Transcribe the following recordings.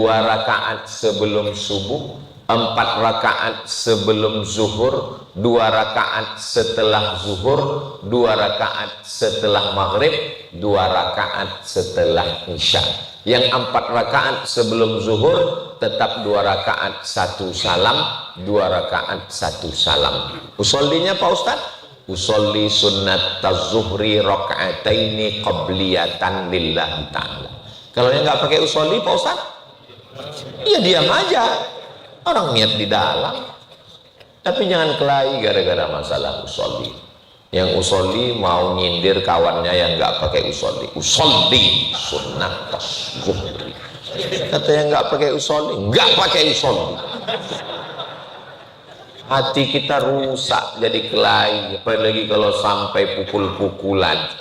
rakaat sebelum subuh, 4 rakaat sebelum zuhur, 2 rakaat setelah zuhur, 2 rakaat setelah maghrib, 2 rakaat setelah isya. Yang 4 rakaat sebelum zuhur tetap 2 rakaat 1 salam, 2 rakaat 1 salam. Usollinya Pak Ustaz? Usolli sunnat az-zuhri raka'ataini qabliyatan lillahi ta'ala. Kalau yang nggak pakai usolli Pak Ustaz, ya diam aja. Orang niat di dalam. Tapi jangan kelahi gara-gara masalah usolli. Yang usolli mau nyindir kawannya yang nggak pakai usolli. Usolli sunnat az-zuhri. Kata yang nggak pakai usolli, nggak pakai usolli. Hati kita rusak jadi kelahi, apalagi kalau sampai pukul-pukulan.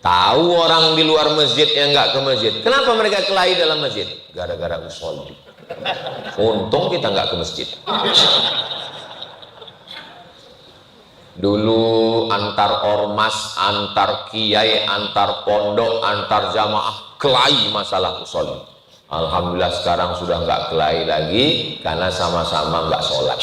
Tahu orang di luar masjid yang nggak ke masjid, kenapa mereka kelahi dalam masjid? Gara-gara usolli. Untung kita nggak ke masjid. Dulu antar ormas, antar kiai, antar pondok, antar jamaah kelahi masalah usolli. Alhamdulillah sekarang sudah nggak kelahi lagi karena sama-sama nggak sholat.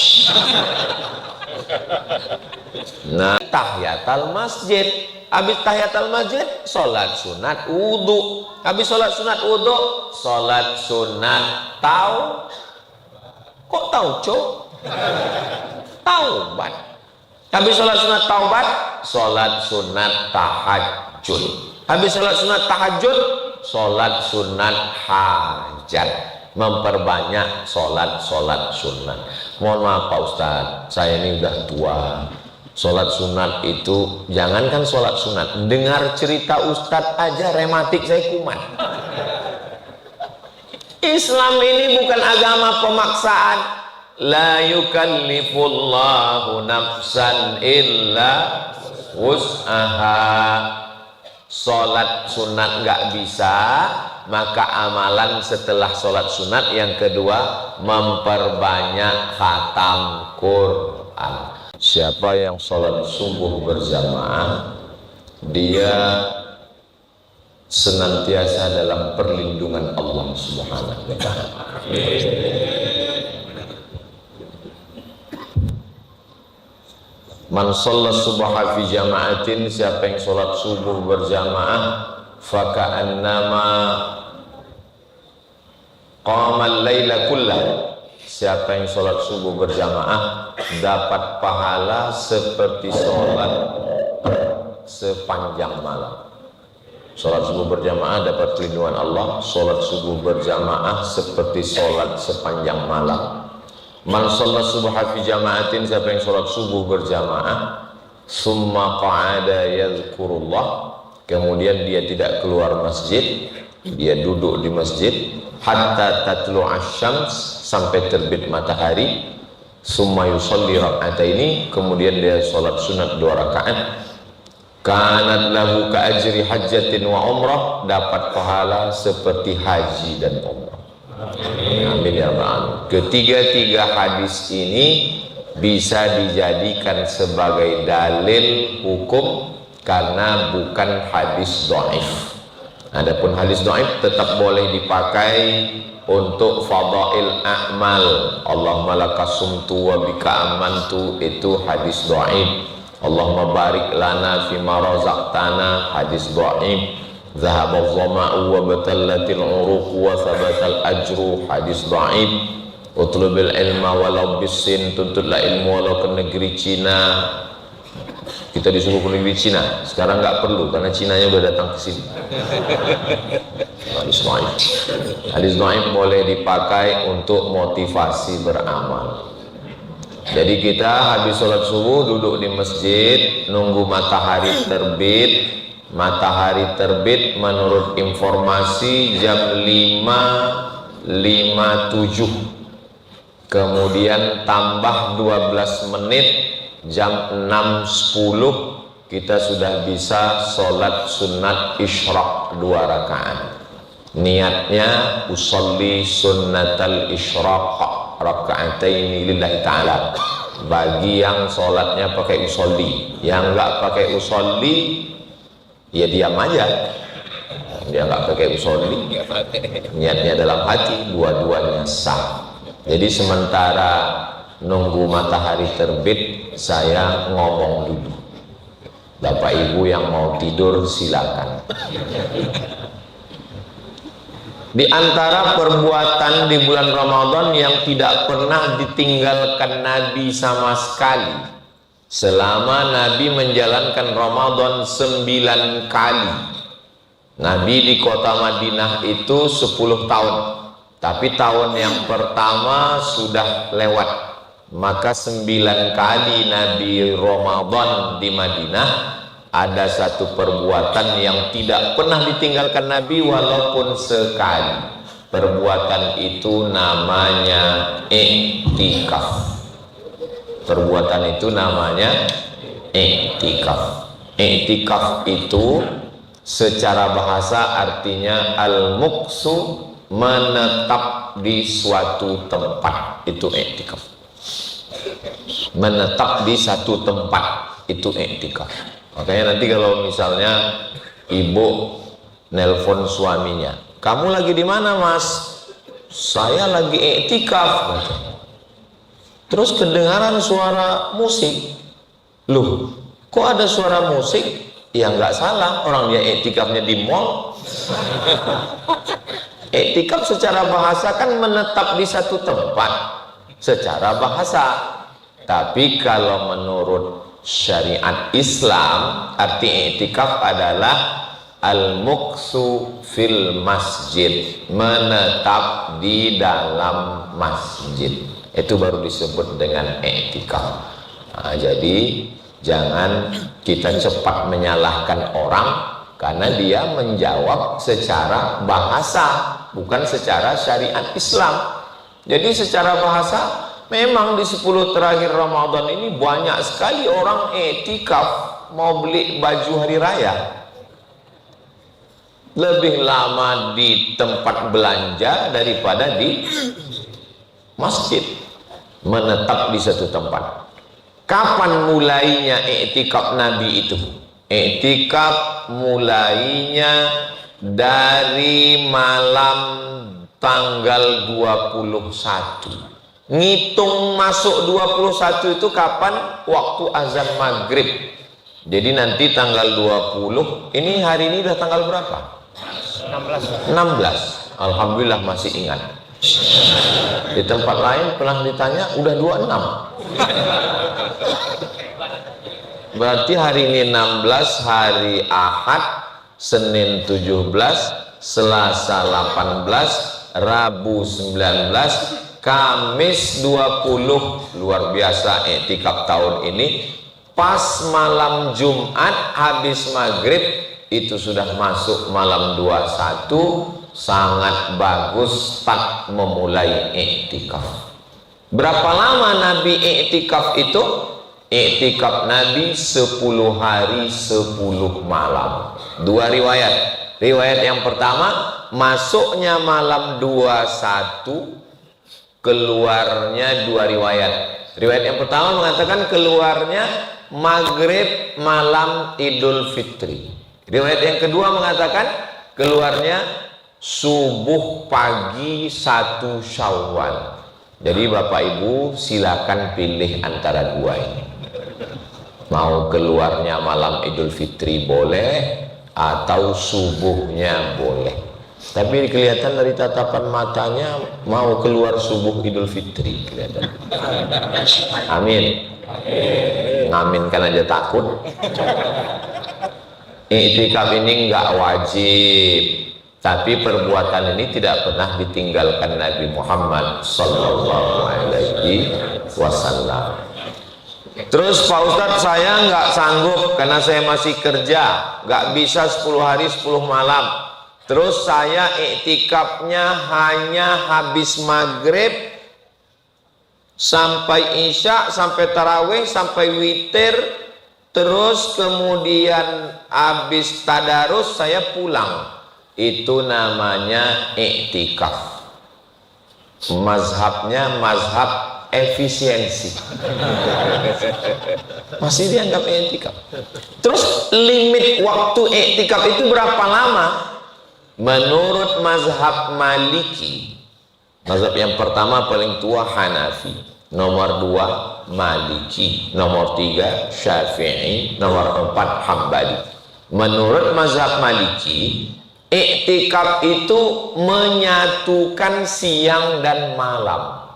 Nah, tahiyatul masjid, habis tahiyatul masjid sholat sunat wudhu, habis sholat sunat wudhu sholat sunat kok tahu cok? Taubat. Habis sholat sunat taubat sholat sunat tahajud, habis sholat sunat tahajud sholat sunat hajat. Memperbanyak sholat sunat. Mohon maaf Pak Ustadz, saya ini udah tua. Sholat sunat itu, jangankan sholat sunat, dengar cerita Ustadz aja rematik saya kumat. Islam ini bukan agama pemaksaan. La yukallifullahu nafsan illa wus'aha. Sholat sunat nggak bisa, maka amalan setelah sholat sunat yang kedua memperbanyak khatam Quran. Siapa yang sholat subuh berjamaah, dia senantiasa dalam perlindungan Allah Subhanahu wa Ta'ala. Man sholat subha fi jama'atin, siapa yang sholat subuh berjamaah, faka'annama qamal laila kullah, siapa yang sholat subuh berjamaah dapat pahala seperti sholat sepanjang malam. Sholat subuh berjamaah dapat perlindungan Allah, sholat subuh berjamaah seperti sholat sepanjang malam. Man sholat subha fi jama'atin, siapa yang sholat subuh berjamaah, summa qa'ada yadhkurullah, kemudian dia tidak keluar masjid, dia duduk di masjid, hatta tatlu asyams, sampai terbit matahari, summa yusalli raka'ataini, kemudian dia sholat sunat 2 rakaat, kanat lahu ka ajri hajjatin wa umrah, dapat pahala seperti haji dan umrah. Amin ya Rabbal. Ketiga-tiga hadis ini bisa dijadikan sebagai dalil hukum karena bukan hadis dhaif. Adapun hadis dhaif tetap boleh dipakai untuk fadail a'mal. Allahumma lakasumtu wa bika amantu, itu hadis dhaif. Allahumma barik lana fima razaqtana, hadis dhaif. Zahabal zama'u wa batallatil uruq wa sabatal ajru, hadis dhaif. Utlubil ilma walau bisin, tuntutlah ilmu walau ke negeri Cina. Kita disuruh ke negeri Cina, sekarang nggak perlu karena Cinanya udah datang ke sini. Hadis dhaif. Hadis dhaif boleh dipakai untuk motivasi beramal. Jadi kita habis sholat subuh duduk di masjid nunggu matahari terbit. Matahari terbit menurut informasi jam 5.57, kemudian tambah 12 menit jam 6.10 kita sudah bisa sholat sunat isyraq 2 rakaat. Niatnya usolli sunnatal isyraq raka'ataini lillahi ta'ala. Bagi yang sholatnya pakai usolli, yang nggak pakai usolli ya diam aja. Dia nggak pakai usolli, niatnya dalam hati, dua-duanya sah. Jadi sementara nunggu matahari terbit, saya ngomong dulu. Bapak Ibu yang mau tidur silakan. Di antara perbuatan di bulan Ramadan yang tidak pernah ditinggalkan Nabi sama sekali, selama Nabi menjalankan Ramadan 9 kali. Nabi di kota Madinah itu 10 tahun, tapi tahun yang pertama sudah lewat, maka 9 kali Nabi Ramadan di Madinah. Ada satu perbuatan yang tidak pernah ditinggalkan Nabi walaupun sekali. Perbuatan itu namanya i'tikaf. Perbuatan itu namanya i'tikaf. I'tikaf itu secara bahasa artinya al-muqsu, menetap di suatu tempat, itu i'tikaf. Menetap di satu tempat, itu i'tikaf. Makanya nanti kalau misalnya ibu nelpon suaminya, kamu lagi di mana mas? Saya lagi i'tikaf. Terus kedengaran suara musik. Loh, kok ada suara musik? Ya nggak salah, orang dia i'tikafnya di mall. I'tikaf secara bahasa kan menetap di satu tempat, secara bahasa. Tapi kalau menurut syariat Islam, arti i'tikaf adalah al-muqsu fil masjid, menetap di dalam masjid. Itu baru disebut dengan i'tikaf. Nah, jadi jangan kita cepat menyalahkan orang karena dia menjawab secara bahasa, bukan secara syariat Islam. Jadi secara bahasa, memang di 10 terakhir Ramadan ini banyak sekali orang i'tikaf, mau beli baju hari raya. Lebih lama di tempat belanja daripada di masjid, menetap di satu tempat. Kapan mulainya i'tikaf Nabi itu? I'tikaf mulainya dari malam tanggal 21. Ngitung masuk 21 itu kapan? Waktu azan maghrib. Jadi nanti tanggal 20, ini hari ini udah tanggal berapa? 16. Alhamdulillah masih ingat. Di tempat lain pernah ditanya udah 26. Berarti hari ini 16, hari Ahad, Senin 17, Selasa 18, Rabu 19, Kamis 20. Luar biasa i'tikaf tahun ini. Pas malam Jumat habis maghrib itu sudah masuk malam 21. Sangat bagus start memulai i'tikaf. Berapa lama Nabi i'tikaf itu? I'tikaf Nabi 10 hari 10 malam. Dua riwayat. Riwayat yang pertama, masuknya malam 21, keluarnya dua riwayat. Riwayat yang pertama mengatakan keluarnya maghrib malam Idul Fitri. Riwayat yang kedua mengatakan keluarnya subuh pagi 1 Syawal. Jadi Bapak Ibu silakan pilih antara dua ini. Mau keluarnya malam Idul Fitri boleh, atau subuhnya boleh. Tapi kelihatan dari tatapan matanya mau keluar subuh Idul Fitri kelihatan. Amin. Ngaminkan aja takut. I'tikaf ini enggak wajib, tapi perbuatan ini tidak pernah ditinggalkan Nabi Muhammad sallallahu alaihi wasallam. Terus Pak Ustadz, saya nggak sanggup karena saya masih kerja, nggak bisa 10 hari 10 malam. Terus saya i'tikafnya hanya habis maghrib sampai isya, sampai tarawih, sampai witir, terus kemudian habis tadarus saya pulang. Itu namanya i'tikaf. Mazhabnya mazhab efisiensi. Masih dianggap i'tikaf. Terus limit waktu i'tikaf itu berapa lama? Menurut mazhab Maliki, mazhab yang pertama paling tua Hanafi, nomor 2 Maliki, nomor 3 Syafi'i, nomor 4 Hambali. Menurut mazhab Maliki, iktikaf itu menyatukan siang dan malam.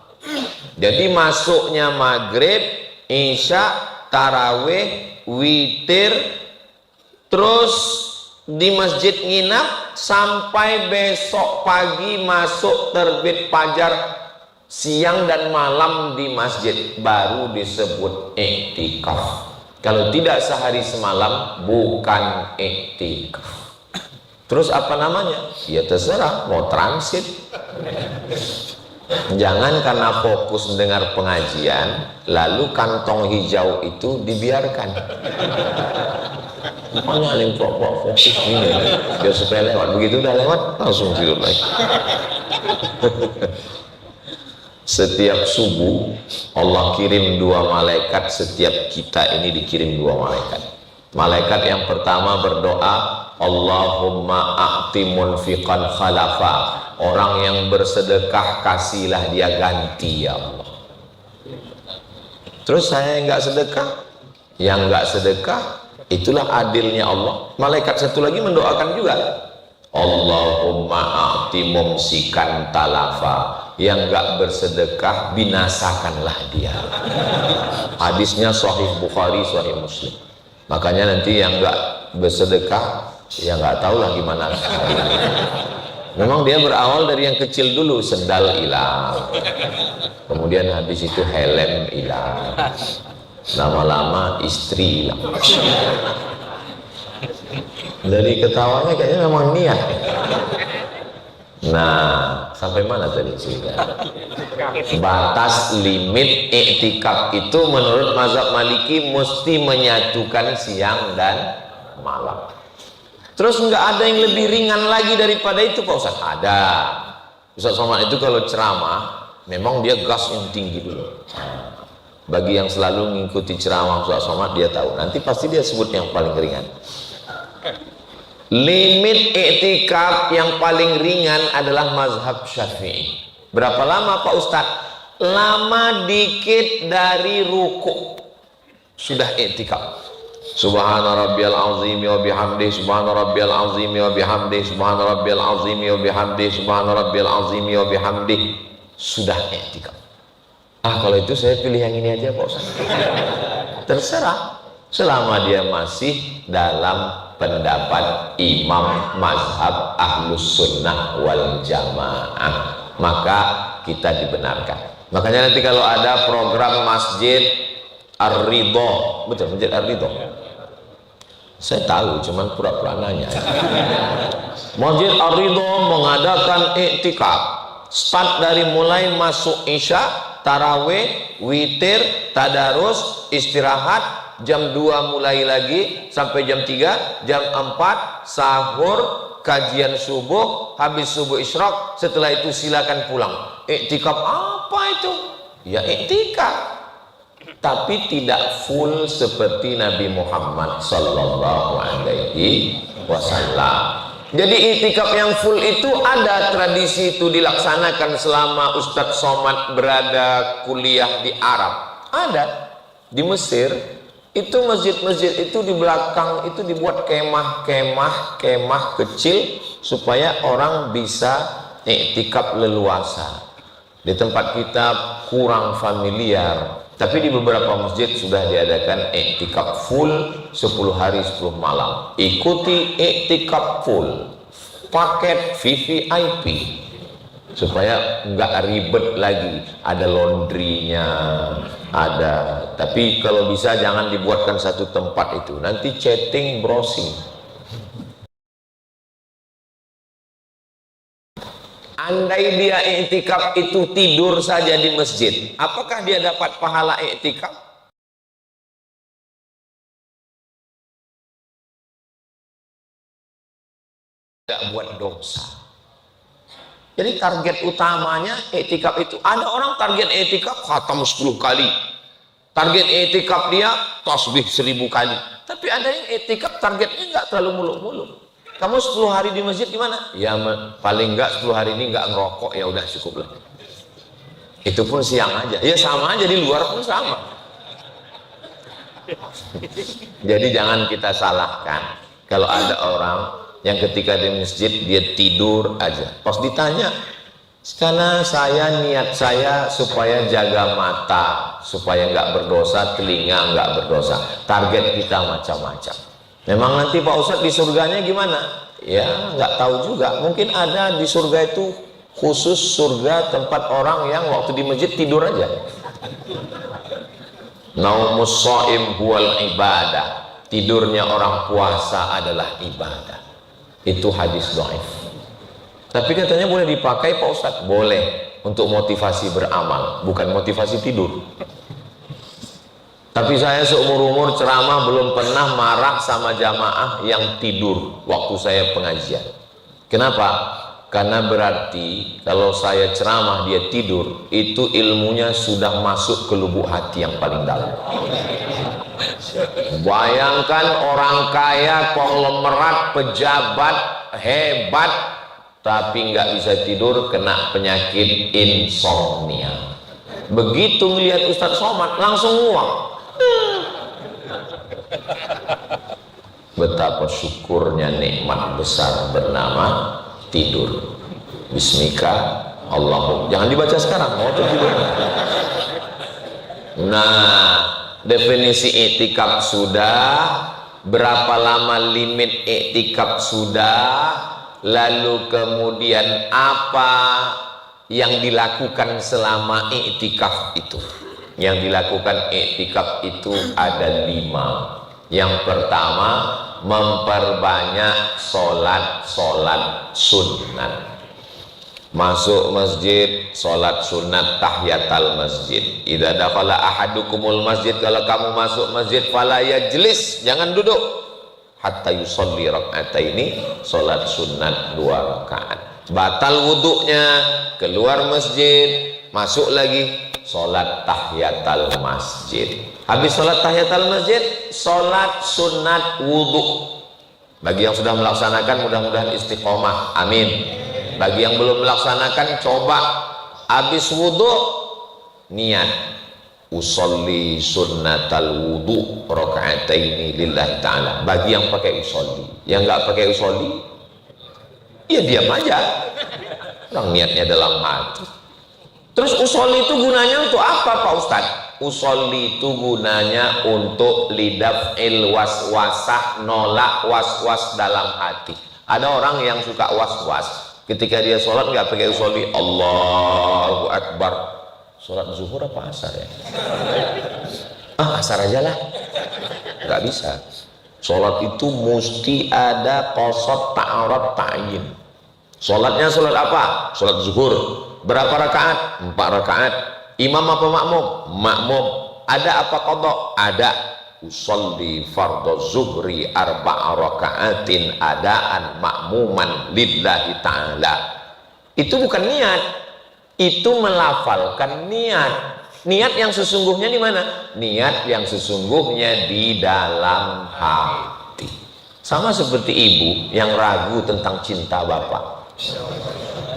Jadi masuknya maghrib, isya, tarawih, witir, terus di masjid nginap sampai besok pagi masuk terbit fajar, siang dan malam di masjid, baru disebut iktikaf. Kalau tidak sehari semalam bukan iktikaf. Terus apa namanya? Ya terserah, mau transit. Jangan karena fokus mendengar pengajian lalu kantong hijau itu dibiarkan. Makanya yang fokus ini biar supaya lewat, begitu udah lewat langsung tidur lagi. Setiap subuh Allah kirim 2 malaikat, setiap kita ini dikirim 2 malaikat. Malaikat yang pertama berdoa, Allahumma a'ti munfiqan khalafa, orang yang bersedekah kasihlah dia ganti ya Allah. Terus saya yang nggak sedekah, yang nggak sedekah, itulah adilnya Allah. Malaikat satu lagi mendoakan juga, Allahumma a'ti mumsikan talafa, yang nggak bersedekah binasakanlah dia. Hadisnya Sahih Bukhari, Sahih Muslim. Makanya nanti yang nggak bersedekah ya nggak tahu lah gimana. Memang dia berawal dari yang kecil dulu, sendal hilang, kemudian habis itu helm hilang, lama-lama istri hilang. Dari ketawanya kayaknya memang niat. Nah, sampai mana tadi cerita? Batas limit iktikaf itu menurut mazhab Maliki mesti menyatukan siang dan malam. Terus nggak ada yang lebih ringan lagi daripada itu Pak Ustaz? Ada. Ustaz Somad itu kalau ceramah memang dia gas yang tinggi dulu. Bagi yang selalu mengikuti ceramah Ustaz Somad dia tahu. Nanti pasti dia sebut yang paling ringan. Limit iktikaf yang paling ringan adalah mazhab Syafi'i. Berapa lama Pak Ustadz? Lama dikit dari ruku sudah iktikaf. Subhana rabbiyal azim wa bihamdi, subhana rabbiyal azim wa bihamdi, subhana rabbiyal azim wa bihamdi, subhana rabbiyal azim wa bihamdi, sudah iktikaf. Kalau itu saya pilih yang ini aja Pak Ustadz. Terserah, selama dia masih dalam pendapat imam mazhab ahlus sunnah wal jamaah, maka kita dibenarkan. Makanya nanti kalau ada program masjid Ar-Ridho, betul, masjid Ar-Ridho, saya tahu cuman pura-pura nanya. Masjid Ar-Ridho mengadakan iktikaf, start dari mulai masuk isya, tarawih, witir, tadarus, istirahat, jam 2 mulai lagi sampai jam 3, jam 4 sahur, kajian subuh, habis subuh isyraq, setelah itu silakan pulang. Iktikaf apa itu? Ya iktikaf, tapi tidak full seperti Nabi Muhammad sallallahu alaihi wasallam. Jadi iktikaf yang full itu ada tradisi itu dilaksanakan selama Ustadz Somad berada kuliah di Arab. Ada di Mesir. Itu masjid-masjid itu di belakang itu dibuat kemah kecil supaya orang bisa iktikaf leluasa. Di tempat kita kurang familiar, tapi di beberapa masjid sudah diadakan iktikaf full 10 hari 10 malam. Ikuti iktikaf full, paket VVIP, supaya nggak ribet lagi, ada laundrynya, ada. Tapi kalau bisa jangan dibuatkan satu tempat itu, nanti chatting, browsing. Andai dia iktikaf itu tidur saja di masjid, apakah dia dapat pahala iktikaf? Tidak buat dosa. Jadi target utamanya iktikaf itu. Ada orang target iktikaf khatam 10 kali. Target iktikaf dia tasbih 1000 kali. Tapi ada yang iktikaf targetnya nggak terlalu muluk-muluk. kamu 10 hari di masjid gimana? Ya paling enggak 10 hari ini enggak ngerokok, ya udah cukup lah. Itu pun siang aja. Ya sama aja, di luar pun sama. Jadi jangan kita salahkan kalau ada orang yang ketika di masjid dia tidur aja. Pas ditanya, karena niat saya supaya jaga mata, supaya nggak berdosa, telinga nggak berdosa. Target kita macam-macam. Memang nanti Pak Ustadz di surganya gimana? Ya nggak tahu juga. Mungkin ada di surga itu khusus surga tempat orang yang waktu di masjid tidur aja. Naumus shaim huwal ibadah. Tidurnya orang puasa adalah ibadah. Itu hadis dhaif. Tapi katanya boleh dipakai Pak Ustadz. Boleh, untuk motivasi beramal, bukan motivasi tidur. Tapi saya seumur-umur ceramah belum pernah marah sama jamaah yang tidur waktu saya pengajian. Kenapa? Karena berarti kalau saya ceramah dia tidur, itu ilmunya sudah masuk ke lubuk hati yang paling dalam. Bayangkan orang kaya, konglomerat, pejabat, hebat, tapi nggak bisa tidur, kena penyakit insomnia. Begitu melihat Ustadz Somad langsung nguap. Betapa syukurnya nikmat besar bernama tidur. Bismika Allahum. Jangan dibaca sekarang, mau tidur. Nah, definisi iktikaf sudah, berapa lama limit iktikaf sudah, lalu kemudian apa yang dilakukan selama iktikaf itu. Yang dilakukan iktikaf itu ada 5. Yang pertama, memperbanyak sholat sunat. Masuk masjid, sholat sunat tahiyatul masjid. Idza dakhala ahadukumul masjid, kalau kamu masuk masjid, fala yajlis, jangan duduk, hatta yusolli rak'ataini, sholat sunat 2 rakaat. Batal wuduknya, keluar masjid, masuk lagi, sholat tahiyatul masjid. Habis sholat tahiyatul masjid, sholat sunat wudhu. Bagi yang sudah melaksanakan mudah-mudahan istiqomah, amin. Bagi yang belum melaksanakan, coba habis wudhu niat usolli sunnatal wudhu rakaataini lillahi ta'ala. Bagi yang pakai usolli, yang nggak pakai usolli, ya diam aja, orang niatnya dalam hati. Terus usolli itu gunanya untuk apa Pak Ustadz? Usolli itu gunanya untuk lidaf'il waswasah, nolak waswas dalam hati. Ada orang yang suka waswas, ketika dia sholat nggak pakai usolli, Allahu Akbar. Sholat zuhur apa asar ya? Asar aja lah. Nggak bisa. Sholat itu mesti ada qasad, ta'arud, ta'yin. Sholatnya sholat apa? Sholat zuhur. Berapa rakaat? 4 rakaat. Imam apa makmum? Makmum. Ada apa qadha? Ada. Usolli fardhu zuhri 4 rakaatin adaan makmuman lillahi ta'ala. Itu bukan niat, itu melafalkan niat. Niat yang sesungguhnya di mana? Niat yang sesungguhnya di dalam hati. Sama seperti ibu yang ragu tentang cinta bapak.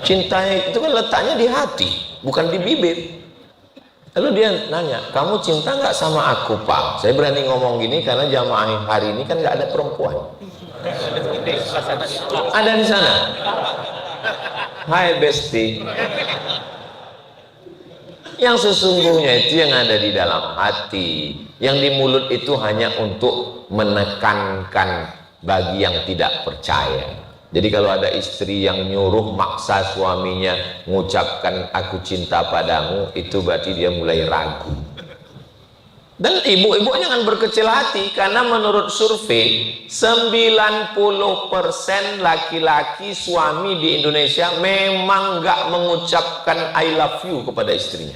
Cinta itu kan letaknya di hati, bukan di bibir. Lalu dia nanya, kamu cinta nggak sama aku Pak? Saya berani ngomong gini karena jamaah hari ini kan nggak ada perempuan. Ada di sana. Hai Besti. Yang sesungguhnya itu yang ada di dalam hati. Yang di mulut itu hanya untuk menekankan bagi yang tidak percaya. Jadi kalau ada istri yang nyuruh maksa suaminya mengucapkan aku cinta padamu, itu berarti dia mulai ragu. Dan ibu-ibu jangan berkecil hati, karena menurut survei 90% laki-laki suami di Indonesia memang nggak mengucapkan I love you kepada istrinya.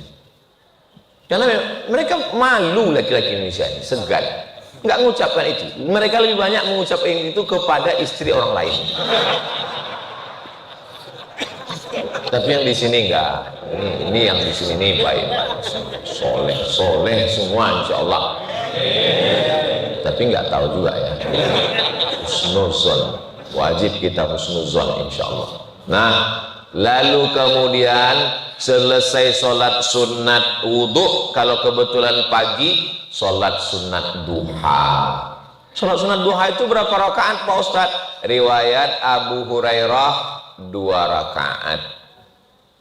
Karena mereka malu, laki-laki Indonesia ini segan, nggak mengucapkan itu. Mereka lebih banyak mengucapkan itu kepada istri orang lain. Tapi yang di sini enggak. Ini yang di sini nih baik, soleh semua insya Allah. Tapi nggak tahu juga ya. Husnuzon. wajib kita husnuzon insyaallah. Nah, lalu kemudian selesai sholat sunat wudhu, kalau kebetulan pagi sholat sunat duha. Sholat sunat duha itu berapa rakaat Pak Ustadz? Riwayat Abu Hurairah 2 rakaat,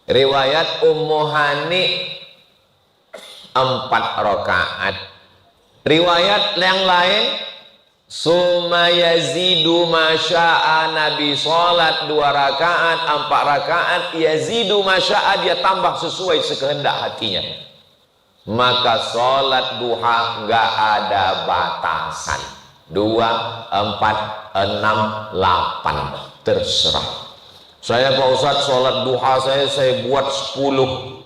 riwayat Ummu Hani 4 rakaat, riwayat yang lain summa yazidu masya'a, Nabi sholat 2 rakaat, 4 rakaat, yazidu masya'a, dia tambah sesuai sekehendak hatinya. Maka sholat duha nggak ada batasan, 2, 4, 6, 8, terserah. Saya Pak Ustadz sholat duha saya buat 10.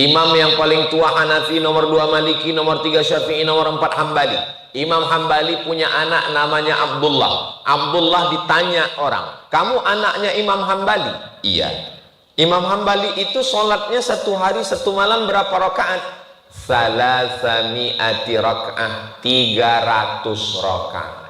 Imam yang paling tua Hanafi, nomor 2 Maliki, nomor 3 Syafi'i, nomor 4 Hambali. Imam Hambali punya anak namanya Abdullah. Abdullah ditanya orang, kamu anaknya Imam Hambali? Iya. Imam Hambali itu sholatnya 1 hari 1 malam berapa rakaat? Salasami'ati rakaat, 300 rakaat.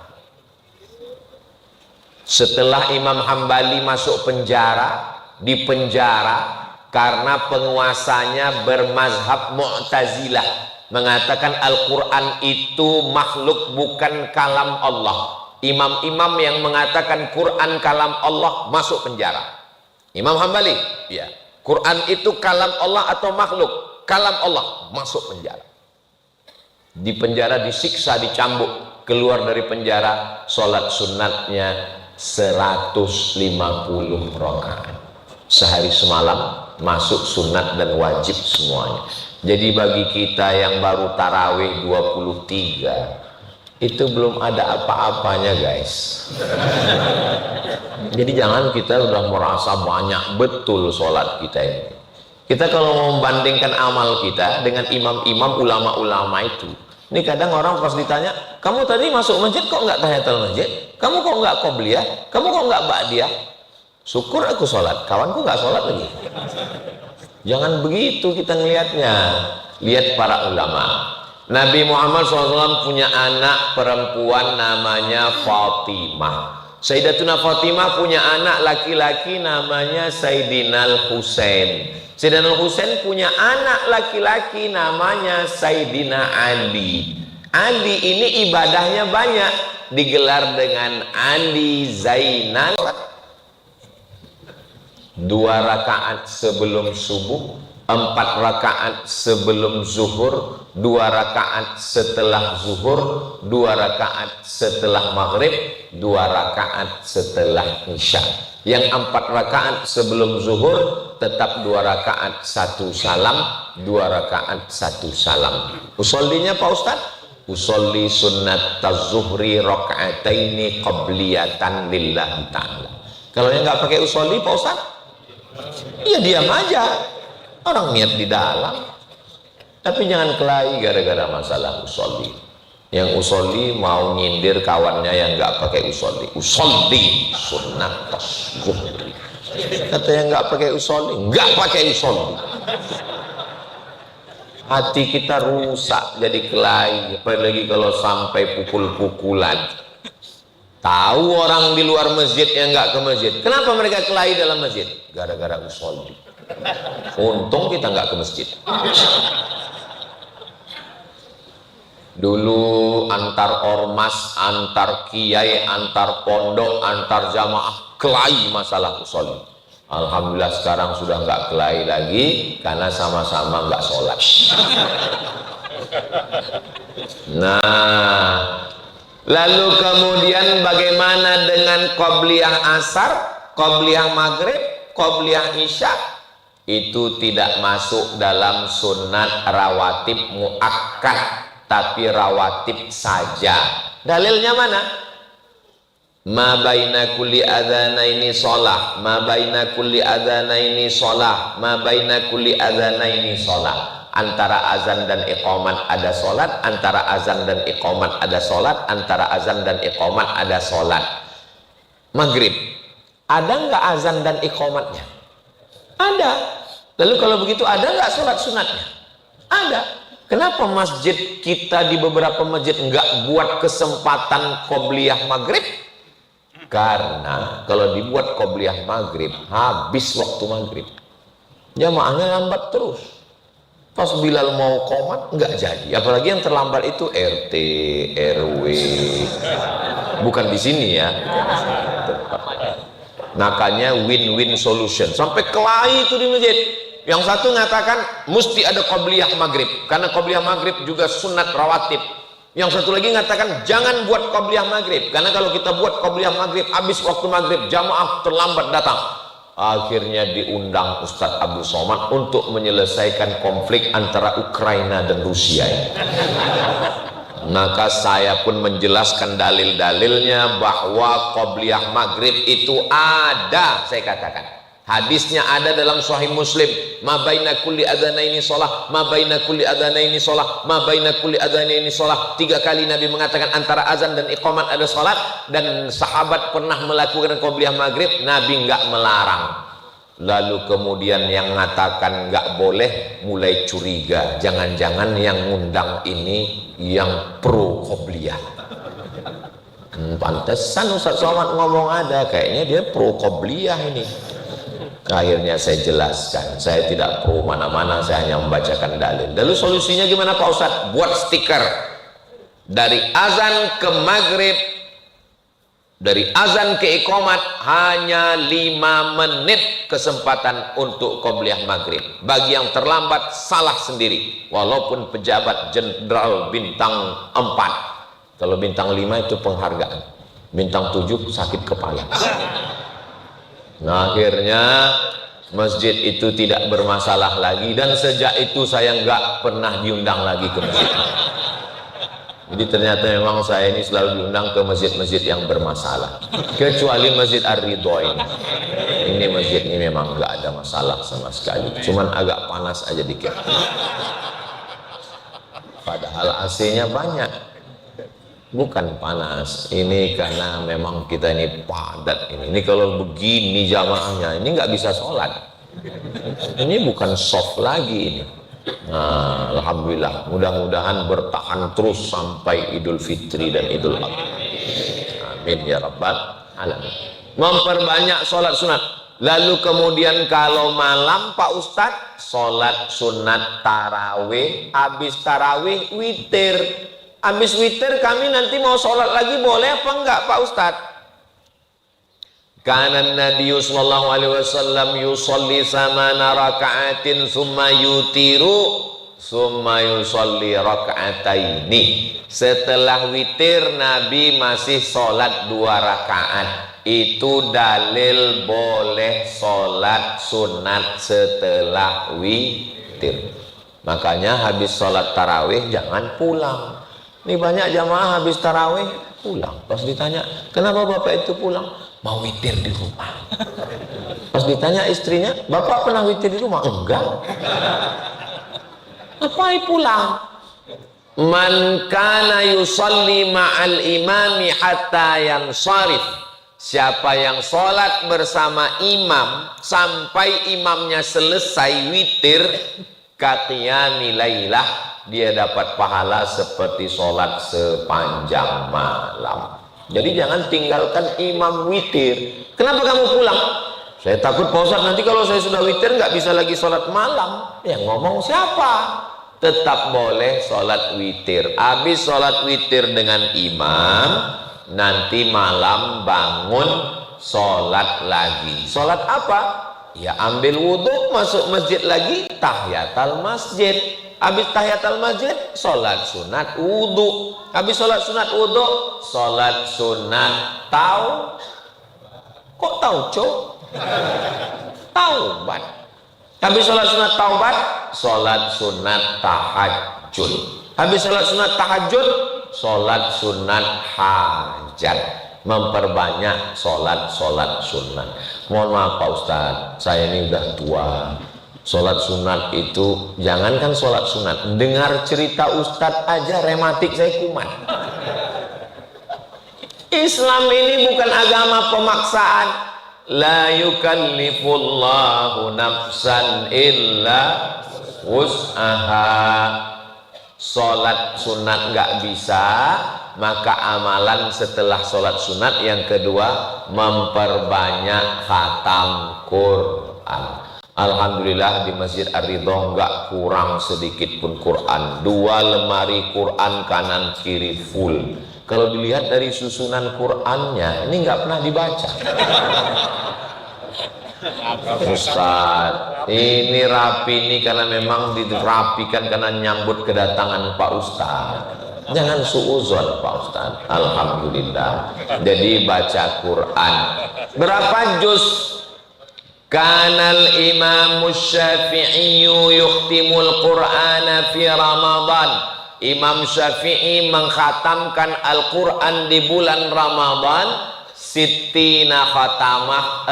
Setelah Imam Hambali masuk penjara, di penjara karena penguasanya bermazhab Mu'tazilah, mengatakan Al-Quran itu makhluk bukan kalam Allah. Imam-imam yang mengatakan Quran kalam Allah masuk penjara. Imam Hambali, ya, Quran itu kalam Allah atau makhluk? Kalam Allah, masuk penjara. Di penjara disiksa, dicambuk, keluar dari penjara, sholat sunatnya 150 rakaat. Sehari semalam masuk sunat dan wajib semuanya. Jadi bagi kita yang baru tarawih 23, itu belum ada apa-apanya guys. Jadi jangan kita udah merasa banyak betul sholat kita ini. Kita kalau membandingkan amal kita dengan imam-imam ulama-ulama itu, ini kadang orang pas ditanya, kamu tadi masuk masjid kok nggak tahiyatul masjid? Kamu kok nggak qobliyah? Kamu kok nggak ba'diyah? Syukur aku sholat, kawanku nggak sholat lagi. Jangan begitu kita ngelihatnya. Lihat para ulama. Nabi Muhammad SAW punya anak perempuan namanya Fatimah. Sayyidatuna Fatimah punya anak laki-laki namanya Sayyidina Husain. Sayyidina Husain punya anak laki-laki namanya Sayyidina Ali. Ali ini ibadahnya banyak, digelar dengan Ali Zainal. 2 rakaat sebelum subuh, 4 rakaat sebelum zuhur, 2 rakaat setelah zuhur, 2 rakaat setelah maghrib, 2 rakaat setelah isya. Yang 4 rakaat sebelum zuhur tetap 2 rakaat 1 salam, 2 rakaat 1 salam. Usollinya Pak Ustadz? Usolli sunnat az-zuhri raka'ataini qabliyatan lillahi ta'ala. Kalau yang nggak pakai usolli Pak Ustadz, iya diam aja, orang niat di dalam. Tapi jangan kelahi gara-gara masalah usolli. Yang usolli mau nyindir kawannya yang nggak pakai usolli. Usolli sunnat az-zuhri. Kata yang nggak pakai usolli, nggak pakai usolli. Hati kita rusak jadi kelahi, apalagi kalau sampai pukul-pukulan. Tahu orang di luar masjid yang nggak ke masjid, kenapa mereka kelahi dalam masjid? Gara-gara usolli. Untung kita nggak ke masjid. Dulu antar ormas, antar kiai, antar pondok, antar jamaah kelahi masalah usolli. Alhamdulillah sekarang sudah nggak kelahi lagi karena sama-sama nggak sholat. Nah, lalu kemudian bagaimana dengan qobliyah asar, qobliyah maghrib, qobliyah isya? Itu tidak masuk dalam sunat rawatib muakkad, tapi rawatib saja. Dalilnya mana? Ma baina kulli adzanaini shalah, ma baina kulli adzanaini shalah, ma baina kulli adzanaini shalah. Antara azan dan iqamat ada sholat, antara azan dan iqamat ada sholat, antara azan dan iqamat ada sholat. Maghrib, ada nggak azan dan iqamatnya? Ada. Lalu kalau begitu ada nggak sholat sunatnya? Ada. Kenapa masjid kita di beberapa masjid nggak buat kesempatan qobliyah maghrib? Karena kalau dibuat qobliyah maghrib, habis waktu maghrib, jamaahnya lambat terus. Pas Bilal mau qomat nggak jadi. Apalagi yang terlambat itu RT, RW, bukan di sini ya. Makanya win-win solution. Sampai kelahi itu di masjid. Yang satu mengatakan mesti ada qobliyah maghrib, karena qobliyah maghrib juga sunat rawatib. Yang satu lagi mengatakan jangan buat qobliyah maghrib, karena kalau kita buat qobliyah maghrib, habis waktu maghrib jamaah terlambat datang. Akhirnya diundang Ustadz Abdul Somad untuk menyelesaikan konflik antara Ukraina dan Rusia ini. Maka saya pun menjelaskan dalil-dalilnya bahwa qobliyah maghrib itu ada. Saya katakan hadisnya ada dalam Sahih Muslim, ma baina kulli adzanaini shalah, ma baina kulli adzanaini shalah, ma baina kulli adzanaini shalah. 3 kali Nabi mengatakan antara azan dan iqamat ada salat, dan sahabat pernah melakukan qobliyah maghrib, Nabi enggak melarang. Lalu kemudian yang mengatakan enggak boleh mulai curiga, jangan-jangan yang ngundang ini yang pro qobliyah. Pantesan Ustaz Somad ngomong ada, kayaknya dia pro qobliyah ini. Akhirnya saya jelaskan, saya tidak pro mana-mana, saya hanya membacakan dalil. Lalu solusinya gimana Pak Ustadz? Buat stiker dari azan ke maghrib, dari azan ke iqamat hanya 5 menit kesempatan untuk qobliyah maghrib. Bagi yang terlambat salah sendiri, walaupun pejabat jenderal bintang 4. Kalau bintang 5 itu penghargaan, bintang 7 sakit kepala. Nah, akhirnya masjid itu tidak bermasalah lagi, dan sejak itu saya nggak pernah diundang lagi ke masjid. Jadi ternyata memang saya ini selalu diundang ke masjid-masjid yang bermasalah, kecuali Masjid Ar-Ridho ini. Ini masjid ini memang nggak ada masalah sama sekali, cuman agak panas aja dikit. Padahal AC-nya banyak. Bukan panas, ini karena memang kita ini padat ini. Ini kalau begini jamaahnya, ini nggak bisa sholat. Ini bukan soft lagi ini. Nah, alhamdulillah, mudah-mudahan bertahan terus sampai Idul Fitri dan Idul Adha. Amin ya rabbal alamin. Memperbanyak sholat sunat. Lalu kemudian kalau malam Pak Ustadz, sholat sunat tarawih, habis tarawih witir. Habis witir kami nanti mau sholat lagi, boleh apa enggak Pak Ustadz? Kana Nabi sallallahu alaihi wasallam yusolli samana raka'atin summa yutiru summa yusolli raka'ataini. Setelah witir Nabi masih sholat 2 rakaat. Itu dalil boleh sholat sunat setelah witir. Makanya habis sholat tarawih jangan pulang. Ini banyak jamaah habis tarawih pulang. Pas ditanya, kenapa bapak itu pulang? Mau witir di rumah. Pas ditanya istrinya, bapak pernah witir di rumah? Enggak. Ngapain pulang? Man kana yusalli ma'al imami hatta yansarif. Siapa yang sholat bersama imam sampai imamnya selesai witir, qiyamil lailah, dia dapat pahala seperti sholat sepanjang malam. Jadi jangan tinggalkan imam witir. Kenapa kamu pulang? Saya takut Pak Ustadz nanti kalau saya sudah witir nggak bisa lagi sholat malam. Yang ngomong siapa? Tetap boleh sholat witir. Habis sholat witir dengan imam, nanti malam bangun sholat lagi. Sholat apa? Ya ambil wudhu, masuk masjid lagi, tahiyatul masjid. Habis tahiyatul masjid, sholat sunat wudhu. Habis sholat sunat wudhu, sholat sunat kok tauco? Taubat. Habis sholat sunat taubat, sholat sunat tahajud. Habis sholat sunat tahajud, sholat sunat hajat. Memperbanyak sholat sunat. Mohon maaf Pak Ustadz, saya ini udah tua. Sholat sunat itu, jangankan sholat sunat, dengar cerita Ustadz aja rematik saya kumat. Islam ini bukan agama pemaksaan. La yukallifullahu nafsan illa wus'aha. sholat sunat nggak bisa, maka amalan setelah sholat sunat yang kedua memperbanyak khatam Quran. Alhamdulillah di Masjid Ar-Ridho nggak kurang sedikit pun Quran. 2 lemari Quran kanan kiri full. Kalau dilihat dari susunan Qurannya, ini nggak pernah dibaca. Ustaz, ini rapi ini karena memang dirapikan karena nyambut kedatangan Pak Ustaz. Jangan suuzon Pak Ustaz. Alhamdulillah. Jadi baca Quran. Berapa juz? Kanal Imam Syafi'i yukhtimul Qur'ana fi Ramadan. Imam Syafi'i mengkhatamkan Al-Quran di bulan Ramadan sittina khatamah,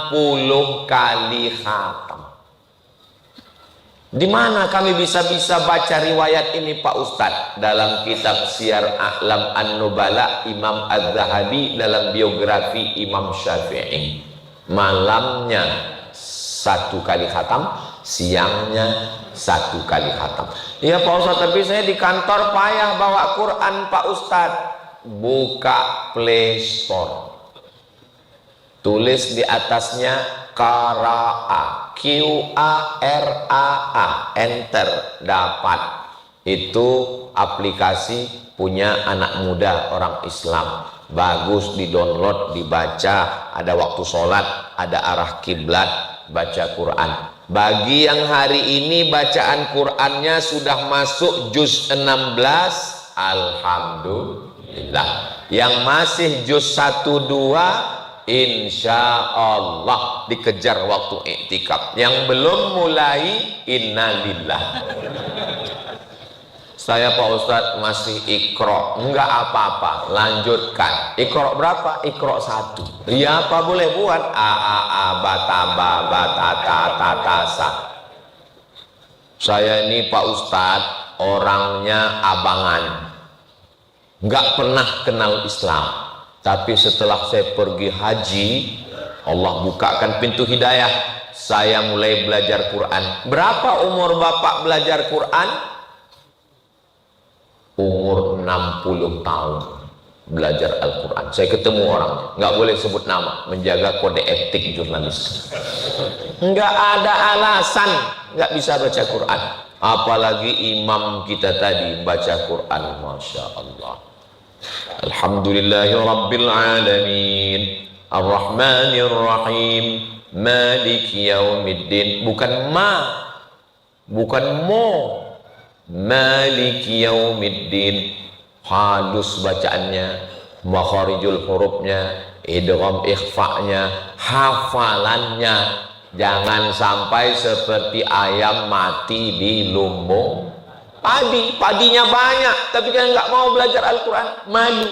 60 kali khatam. Di mana kami bisa baca riwayat ini Pak Ustadz? Dalam kitab Syiar A'lam An-Nubala Imam Az-Zahabi dalam biografi Imam Syafi'i. Malamnya 1 kali khatam, siangnya 1 kali khatam. Iya Pak Ustadz, tapi saya di kantor payah bawa Quran Pak Ustadz. Buka Play Store, tulis di atasnya Qara'a, Q-A-R-A-A, enter, dapat. Itu aplikasi punya anak muda orang Islam, bagus, di download, dibaca, ada waktu sholat, ada arah kiblat, baca Quran. Bagi yang hari ini bacaan Qurannya sudah masuk juz 16, alhamdulillah. Yang masih juz 1-2 insya Allah dikejar waktu iktikaf. Yang belum mulai innalillah. Saya Pak Ustadz masih ikro, enggak apa-apa, lanjutkan. Ikro berapa? Ikro 1. Ya apa boleh buat? A bataba batata tatasa. Saya ini Pak Ustadz orangnya abangan, enggak pernah kenal Islam. Tapi setelah saya pergi haji, Allah bukakan pintu hidayah. Saya mulai belajar Quran. Berapa umur Bapak belajar Quran? Umur 60 tahun belajar Al-Quran. Saya ketemu orangnya, nggak boleh sebut nama, menjaga kode etik jurnalis. Nggak ada alasan nggak bisa baca Quran. Apalagi imam kita tadi baca Quran, Masya Allah. Alhamdulillahi Rabbil Alamin, Ar-Rahmanir Rahim, Maliki Yaumiddin. Bukan ma, bukan mo, Maliki Yaumiddin. Halus bacaannya, makharijul hurufnya, idgham ikhfa'nya, hafalannya. Jangan sampai seperti ayam mati di lumbung padi. Padinya banyak tapi kan nggak mau belajar Al-Quran, malu.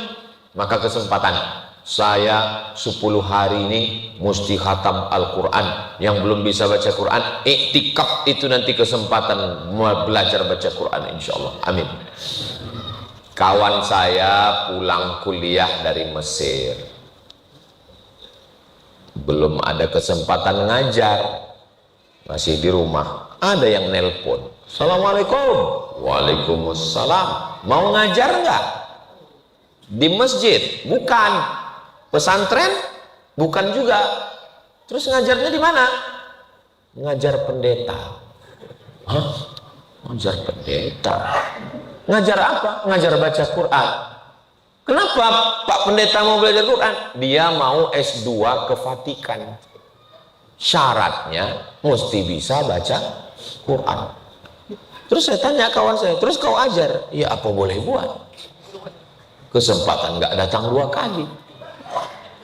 Maka kesempatan saya 10 hari ini mesti khatam Al-Quran. Yang belum bisa baca Quran, iktikaf itu nanti kesempatan belajar baca Quran insyaallah. Amin. Kawan saya pulang kuliah dari Mesir, belum ada kesempatan ngajar, masih di rumah. Ada yang nelpon, Assalamualaikum. Waalaikumsalam. Mau ngajar nggak? Di masjid? Bukan. Pesantren? Bukan juga. Terus ngajarnya di mana? Ngajar pendeta. Hah? Ngajar pendeta? Ngajar apa? Ngajar baca Quran. Kenapa Pak Pendeta mau belajar Quran? Dia mau S2 ke Vatikan. Syaratnya mesti bisa baca Quran. Terus saya tanya kawan saya, terus kau ajar? Ya apa boleh buat? Kesempatan nggak datang 2 kali.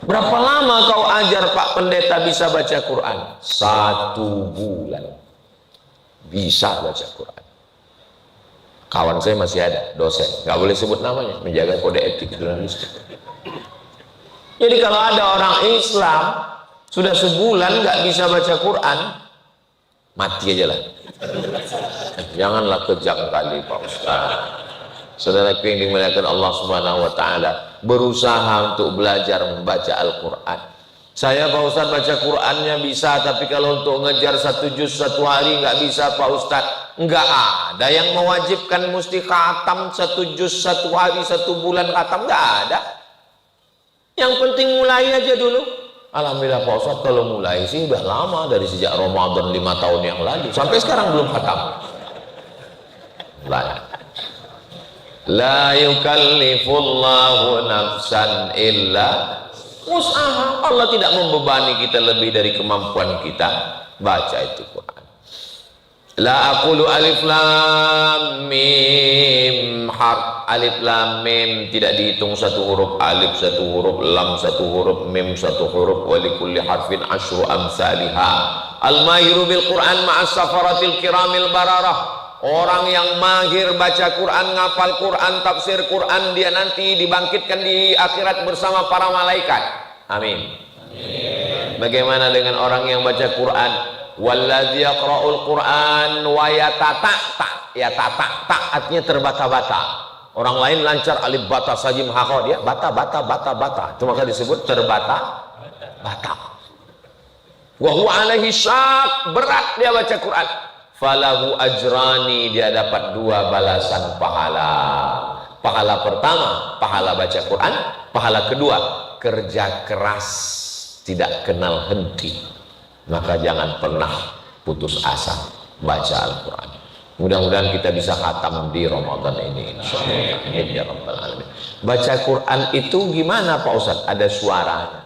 Berapa lama kau ajar Pak Pendeta bisa baca Quran? 1 bulan bisa baca Quran. Kawan saya masih ada, dosen, nggak boleh sebut namanya, menjaga kode etik jurnalistik. Jadi kalau ada orang Islam sudah sebulan nggak bisa baca Quran, mati aja lah. Janganlah kejam kali Pak Ustaz. Saudaraku yang dimuliakan Allah Subhanahu wa Ta'ala, berusaha untuk belajar membaca Al-Quran. Saya Pak Ustadz baca Qur'annya bisa, tapi kalau untuk ngejar 1 juz 1 hari nggak bisa Pak Ustadz. Nggak ada yang mewajibkan mesti khatam 1 juz 1 hari 1 bulan khatam, nggak ada. Yang penting mulai aja dulu. Alhamdulillah Pak Ustadz kalau mulai sih udah lama, dari sejak Ramadan 5 tahun yang lalu sampai sekarang belum khatam. La yukallifullahu nafsan illa usaha. Allah tidak membebani kita lebih dari kemampuan kita. Baca itu Quran. La aqulu alif lam mim harf. Alif lam mim tidak dihitung 1 huruf, alif 1 huruf, lam 1 huruf, mim 1 huruf, wa likulli harfin asyru amsalihha. Al mahiru bil Quran ma'as safaratil kiramil bararah. Orang yang mahir baca Quran, ngapal Quran, tafsir Quran, dia nanti dibangkitkan di akhirat bersama para malaikat. Amin. Amin. Bagaimana dengan orang yang baca Quran? Walladzi yaqra'ul Quran wa yatata'ta. Yatata'ta artinya terbata-bata. Orang lain lancar alif bata sajim hakho, dia bata. Itu maka disebut terbata-bata. Wa huwa alaihi syak, berat dia baca Quran. Falahu ajrani, dia dapat 2 balasan pahala. Pahala pertama, pahala baca Quran. Pahala kedua, kerja keras, tidak kenal henti. Maka jangan pernah putus asa baca Al-Quran. Mudah-mudahan kita bisa khatam di Ramadan ini, insyaallah. Amin ya rabbal alamin. Baca Quran itu gimana Pak Ustadz? Ada suaranya.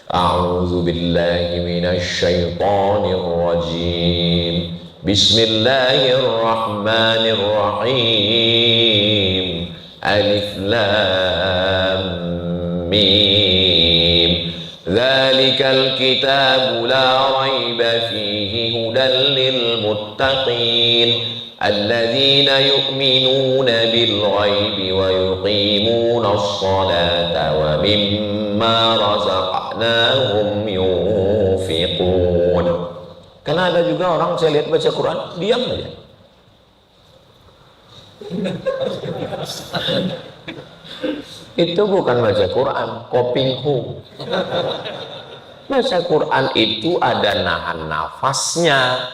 A'udzu billahi minasy syaithanir rajim. Bismillahirrahmanirrahim. Alif lam mim. Dzalikal kitabu la raiba fihi hudan lil muttaqin alladzina yu'minuna bil ghaibi wa yuqimuna as-salata wa mimma razaqnahum yunfiqun. Karena ada juga orang saya lihat baca Quran diam aja. Itu bukan baca Quran, kopinghu. Baca Quran itu ada nahan nafasnya,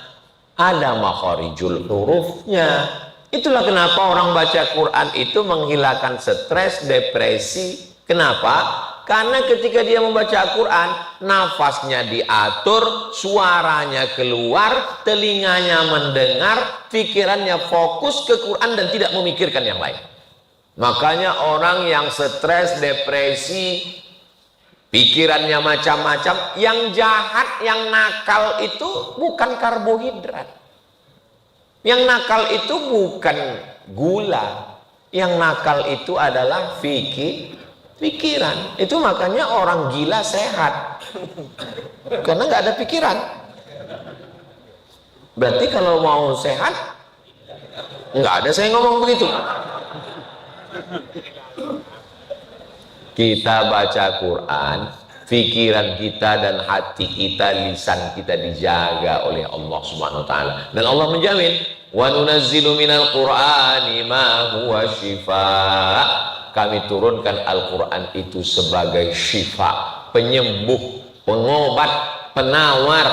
ada makharijul hurufnya. Itulah kenapa orang baca Quran itu menghilangkan stres, depresi. Kenapa? Karena ketika dia membaca Al-Quran, nafasnya diatur, suaranya keluar, telinganya mendengar, pikirannya fokus ke Quran dan tidak memikirkan yang lain. Makanya orang yang stres, depresi, pikirannya macam-macam, yang jahat, yang nakal itu bukan karbohidrat. Yang nakal itu bukan gula. Yang nakal itu adalah pikiran. Itu makanya orang gila sehat, karena nggak ada pikiran. Berarti kalau mau sehat, nggak ada saya ngomong begitu. Kita baca Quran, pikiran kita dan hati kita, lisan kita dijaga oleh Allah Subhanahu wa taala. Dan Allah menjamin, wa nunazzilu minal Qur'ani ma huwa shifaa. Kami turunkan Al-Quran itu sebagai syifa, penyembuh, pengobat, penawar.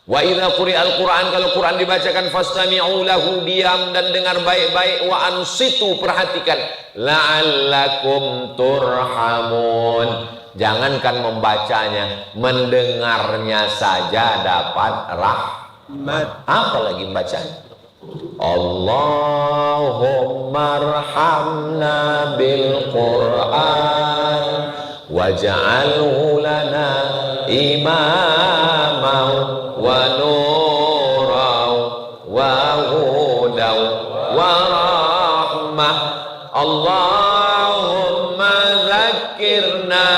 Wa idza quri'al Quran, kalau Quran dibacakan fastami'u lahu, diam dan dengar baik-baik, wa ansitu, perhatikan, la'allakum turhamun. Jangankan membacanya, mendengarnya saja dapat rahmat, apalagi membacanya. Allahumma arhamna bil Qur'an waj'alhu lana imaman wa nuran wa hudan wa rahmah. Allahumma zakkirna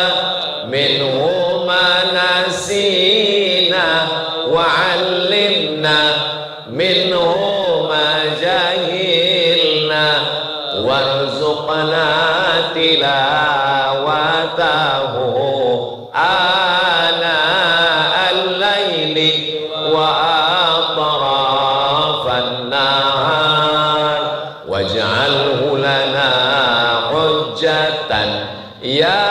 minhu ma nasina wa 'allimna minhu warzuqna tilawatahu ana al-laili wa atrafan nahar waj'alhu lana hujjatan ya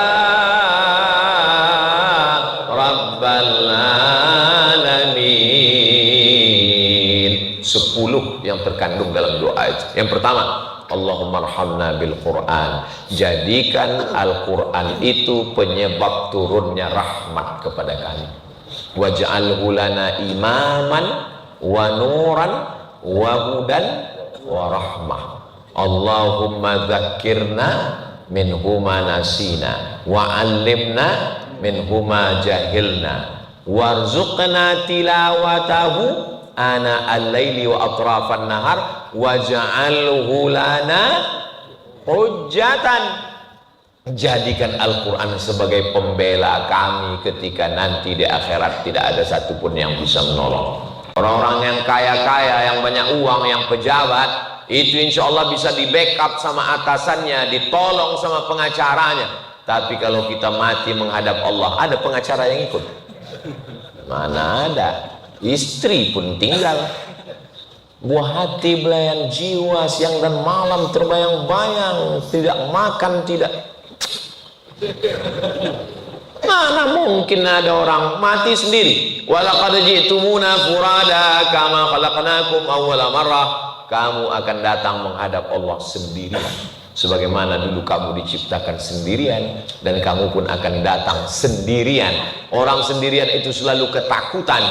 terkandung dalam doa itu. Yang pertama, Allahumma arhamna bil Quran. Jadikan Al-Quran itu penyebab turunnya rahmat kepada kami. Waj'alhu lana imaman wa nuran wa hudan wa rahmah. Allahumma dzakirna minhuma nasina wa 'allimna minhuma jahilna warzuqna tilawatahu ana al-laili wa atrafan nahar waj'alhu lana hujjatan. Jadikan Al-Quran sebagai pembela kami ketika nanti di akhirat tidak ada satupun yang bisa menolong. Orang-orang yang kaya-kaya, yang banyak uang, yang pejabat, itu insya Allah bisa di backup sama atasannya, ditolong sama pengacaranya. Tapi kalau kita mati menghadap Allah, ada pengacara yang ikut? Mana ada. Istri pun tinggal. Buah hati belayan jiwa, siang dan malam terbayang-bayang, tidak makan, tidak. Mana mungkin ada orang mati sendiri. Walaqad ji'tumuna furada kama khalaqnakum awwala marrah. Kamu akan datang menghadap Allah sendirian, sebagaimana dulu kamu diciptakan sendirian, dan kamu pun akan datang sendirian. Orang sendirian itu selalu ketakutan,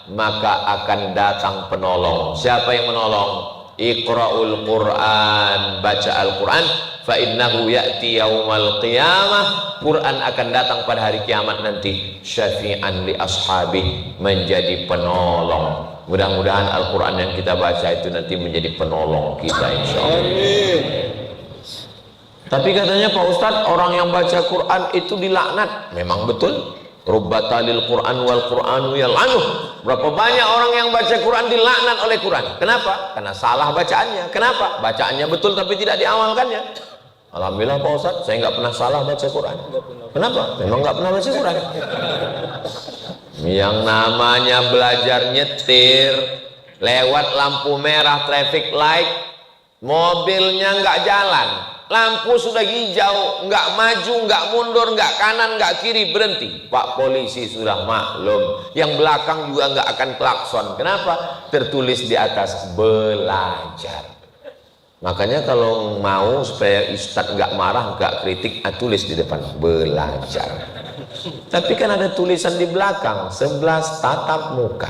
maka akan datang penolong. Siapa yang menolong? Iqra'ul Quran, baca Al-Quran, fa innahu ya'ti yaumal qiyamah. Quran akan datang pada hari kiamat nanti, syafi'an li ashabih, menjadi penolong. Mudah-mudahan Al-Quran yang kita baca itu nanti menjadi penolong kita, insya Allah. Tapi katanya Pak Ustadz, orang yang baca Quran itu dilaknat. Memang betul. Rubbatalil Quran wal Quranu yal'anuh. Berapa banyak orang yang baca Quran dilaknat oleh Quran. Kenapa? Karena salah bacaannya. Kenapa? Bacaannya betul tapi tidak diamalkannya. Alhamdulillah Pak Ustadz, saya nggak pernah salah baca Quran. Kenapa? Memang nggak pernah baca Quran. Yang namanya belajar nyetir lewat lampu merah traffic light, mobilnya nggak jalan, lampu sudah hijau, nggak maju, nggak mundur, nggak kanan, nggak kiri, berhenti. Pak polisi sudah maklum, yang belakang juga nggak akan klakson. Kenapa? Tertulis di atas belajar. Makanya kalau mau supaya Ustadz nggak marah, nggak kritik, tulis di depan belajar. Tapi kan ada tulisan di belakang 11 tatap muka.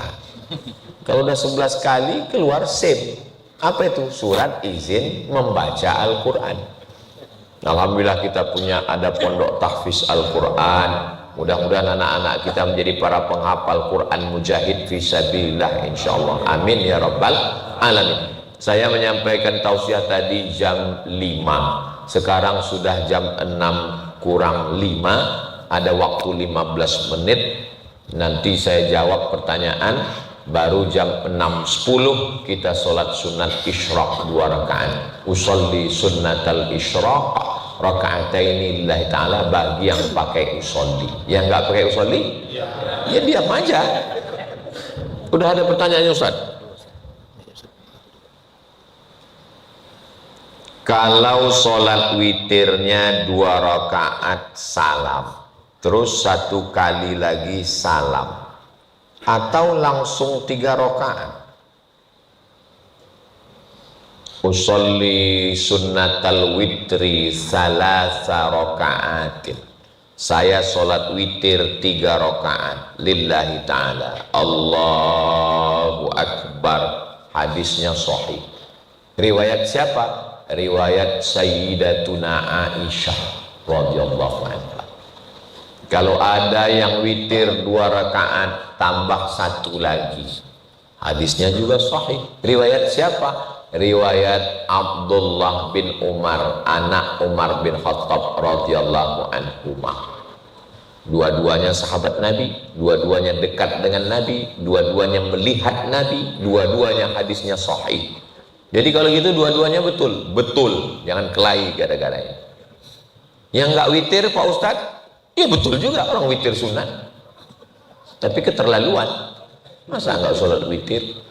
Kalau udah 11 kali keluar save. Apa itu? Surat izin membaca Al-Quran. Alhamdulillah kita punya ada pondok tahfiz Al-Quran. Mudah-mudahan anak-anak kita menjadi para penghafal Quran mujahid fisabilillah insyaallah. Amin ya rabbal alamin. Saya menyampaikan tausiah tadi jam 5. Sekarang sudah jam 6 kurang 5. Ada waktu 15 menit. Nanti saya jawab pertanyaan. Baru jam 6.10 kita sholat sunat isyraq 2 rakaat. Usolli sunnatal isyraq raka'ataini lillahi ta'ala, bagi yang pakai usolli. Yang nggak pakai usolli, ya diam aja. Udah ada pertanyaannya Ustaz? Kalau sholat witirnya 2 rakaat salam, terus 1 kali lagi salam, atau langsung 3 rakaat? Usolli sunnatal witri salasa rakaatin. Saya sholat witir 3 rakaat lillahi ta'ala. Allahu Akbar. Hadisnya sahih. Riwayat siapa? Riwayat Sayyidatuna Aisyah radhiyallahu anha. Kalau ada yang witir 2 rakaat tambah 1 lagi, hadisnya juga sahih. Riwayat siapa? Riwayat Abdullah bin Umar, anak Umar bin Khattab radhiyallahu anhumah. Dua-duanya sahabat Nabi, dua-duanya dekat dengan Nabi, dua-duanya melihat Nabi, dua-duanya hadisnya sahih. Jadi kalau gitu dua-duanya betul, betul, jangan kelahi gara-garanya. Yang nggak witir Pak Ustadz, ya betul juga orang witir sunat, tapi keterlaluan. Masa nggak sholat witir?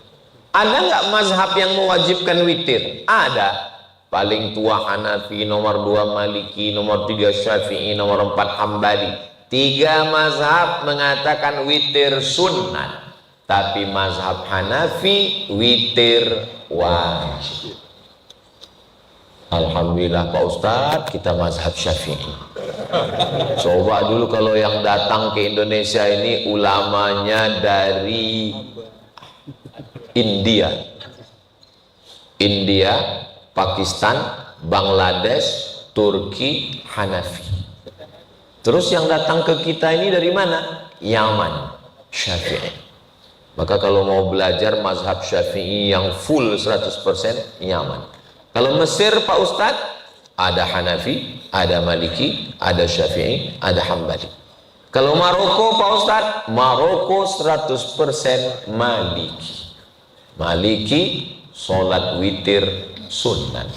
Ada nggak mazhab yang mewajibkan witir? Ada. Paling tua Hanafi, nomor 2 Maliki, nomor 3 Syafi'i, nomor 4 Hambali. 3 mazhab mengatakan witir sunat, tapi mazhab Hanafi witir wajib. Alhamdulillah Pak Ustadz, kita mazhab Syafi'i. Coba dulu kalau yang datang ke Indonesia ini ulamanya dari India, Pakistan, Bangladesh, Turki, Hanafi. Terus yang datang ke kita ini dari mana? Yaman, Syafi'i. Maka kalau mau belajar mazhab Syafi'i yang full 100%, Yaman. Kalau Mesir Pak Ustadz, ada Hanafi, ada Maliki, ada Syafi'i, ada Hambali. Kalau Maroko Pak Ustadz, Maroko 100% Maliki. Maliki, sholat witir sunnah.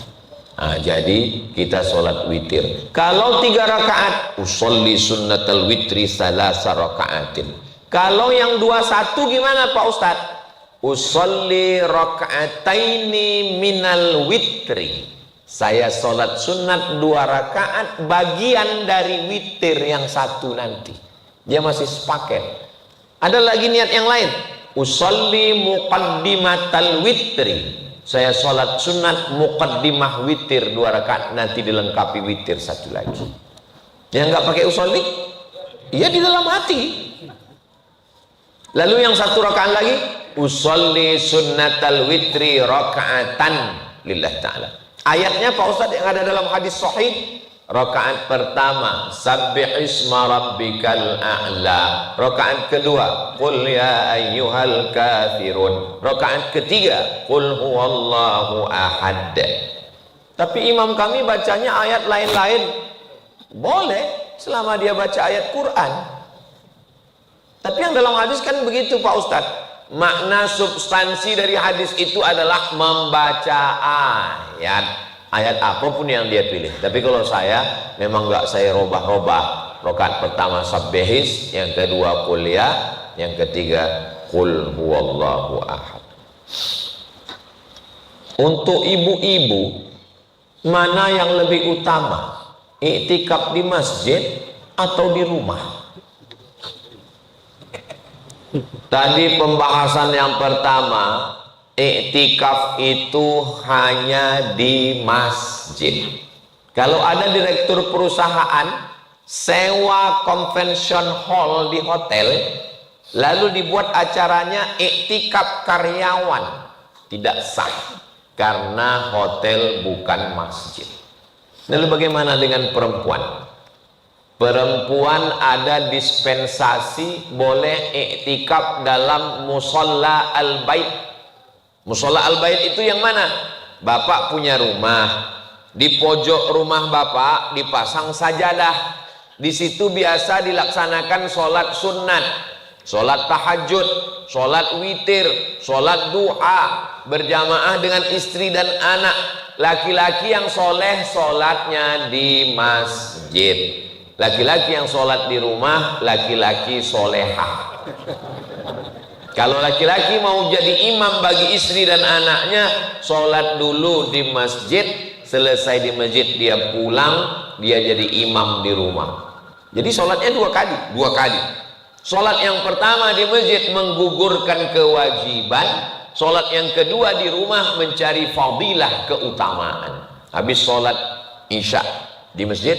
Nah, jadi kita sholat witir. Kalau 3 rakaat, usolli sunnatal witri salasa rakaatin. Kalau yang 21 gimana Pak Ustadz? Usolli raka'ataini minal witri. Saya sholat sunat 2 rakaat bagian dari witir yang 1 nanti. Dia masih sepaket. Ada lagi niat yang lain. Usolli muqaddimatal witri. Saya sholat sunat muqaddimah witir 2 rakaat, nanti dilengkapi witir 1 lagi. Yang nggak pakai usolli, iya di dalam hati. Lalu yang 1 rakaat lagi, usolli sunnatal witri rakaatan lillah ta'ala. Ayatnya Pak Ustadz yang ada dalam hadis sahih, rakaat pertama sabbih isma rabbikal a'la, rakaat kedua qul ya ayyuhal kafirun, rakaat ketiga qul huwallahu ahad. Tapi imam kami bacanya ayat lain-lain. Boleh selama dia baca ayat Quran. Tapi yang dalam hadis kan begitu Pak Ustadz. Makna substansi dari hadis itu adalah membaca ayat apapun yang dia pilih. Tapi kalau saya memang nggak saya robah-robah. Rakaat pertama sabbihis, yang kedua qul ya, yang ketiga qul huwallahu ahad. Untuk ibu-ibu, mana yang lebih utama? Iktikaf di masjid atau di rumah? Tadi pembahasan yang pertama, iktikaf itu hanya di masjid. Kalau ada direktur perusahaan sewa convention hall di hotel, lalu dibuat acaranya iktikaf karyawan, tidak sah karena hotel bukan masjid. Lalu bagaimana dengan perempuan? Perempuan ada dispensasi boleh iktikaf dalam musalla al-bait. Musalla al-bait itu yang mana? Bapak punya rumah, di pojok rumah Bapak dipasang sajadah. Di situ biasa dilaksanakan sholat sunat, sholat tahajud, sholat witir, sholat duha berjamaah dengan istri dan anak. Laki-laki yang soleh sholatnya di masjid. Laki-laki yang sholat di rumah, laki-laki soleha. Kalau laki-laki mau jadi imam bagi istri dan anaknya, sholat dulu di masjid, selesai di masjid dia pulang, dia jadi imam di rumah. Jadi sholatnya 2 kali. Sholat yang pertama di masjid menggugurkan kewajiban, sholat yang kedua di rumah mencari fadilah, keutamaan. Habis sholat isya di masjid,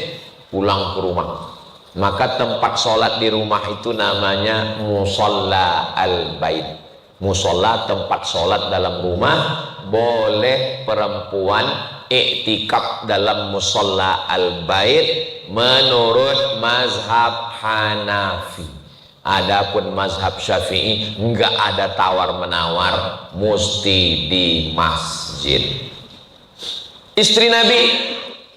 pulang ke rumah, maka tempat sholat di rumah itu namanya musalla al-bait. Musalla tempat sholat dalam rumah. Boleh perempuan iktikaf dalam musalla al-bait menurut mazhab Hanafi. Adapun mazhab Syafi'i enggak ada tawar-menawar, mesti di masjid. Istri Nabi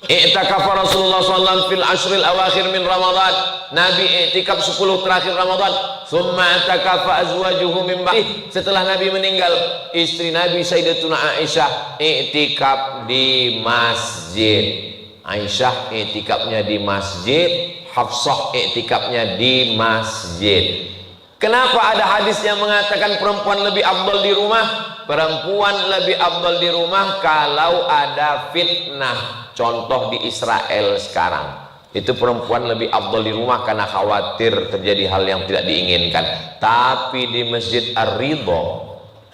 i'takafa Rasulullah SAW fil ashril awakhir min Ramadan. Nabi i'tikaf 10 terakhir Ramadan. Thumma i'takafa azwajuhu min ba'dih. Setelah Nabi meninggal, istri Nabi Sayyidatuna Aisyah i'tikaf di masjid. Aisyah i'tikafnya di masjid, Hafsah i'tikafnya di masjid. Kenapa ada hadis yang mengatakan perempuan lebih afdal di rumah? Perempuan lebih afdal di rumah kalau ada fitnah. Contoh di Israel sekarang, itu perempuan lebih afdal di rumah karena khawatir terjadi hal yang tidak diinginkan. Tapi di Masjid Ar-Ridha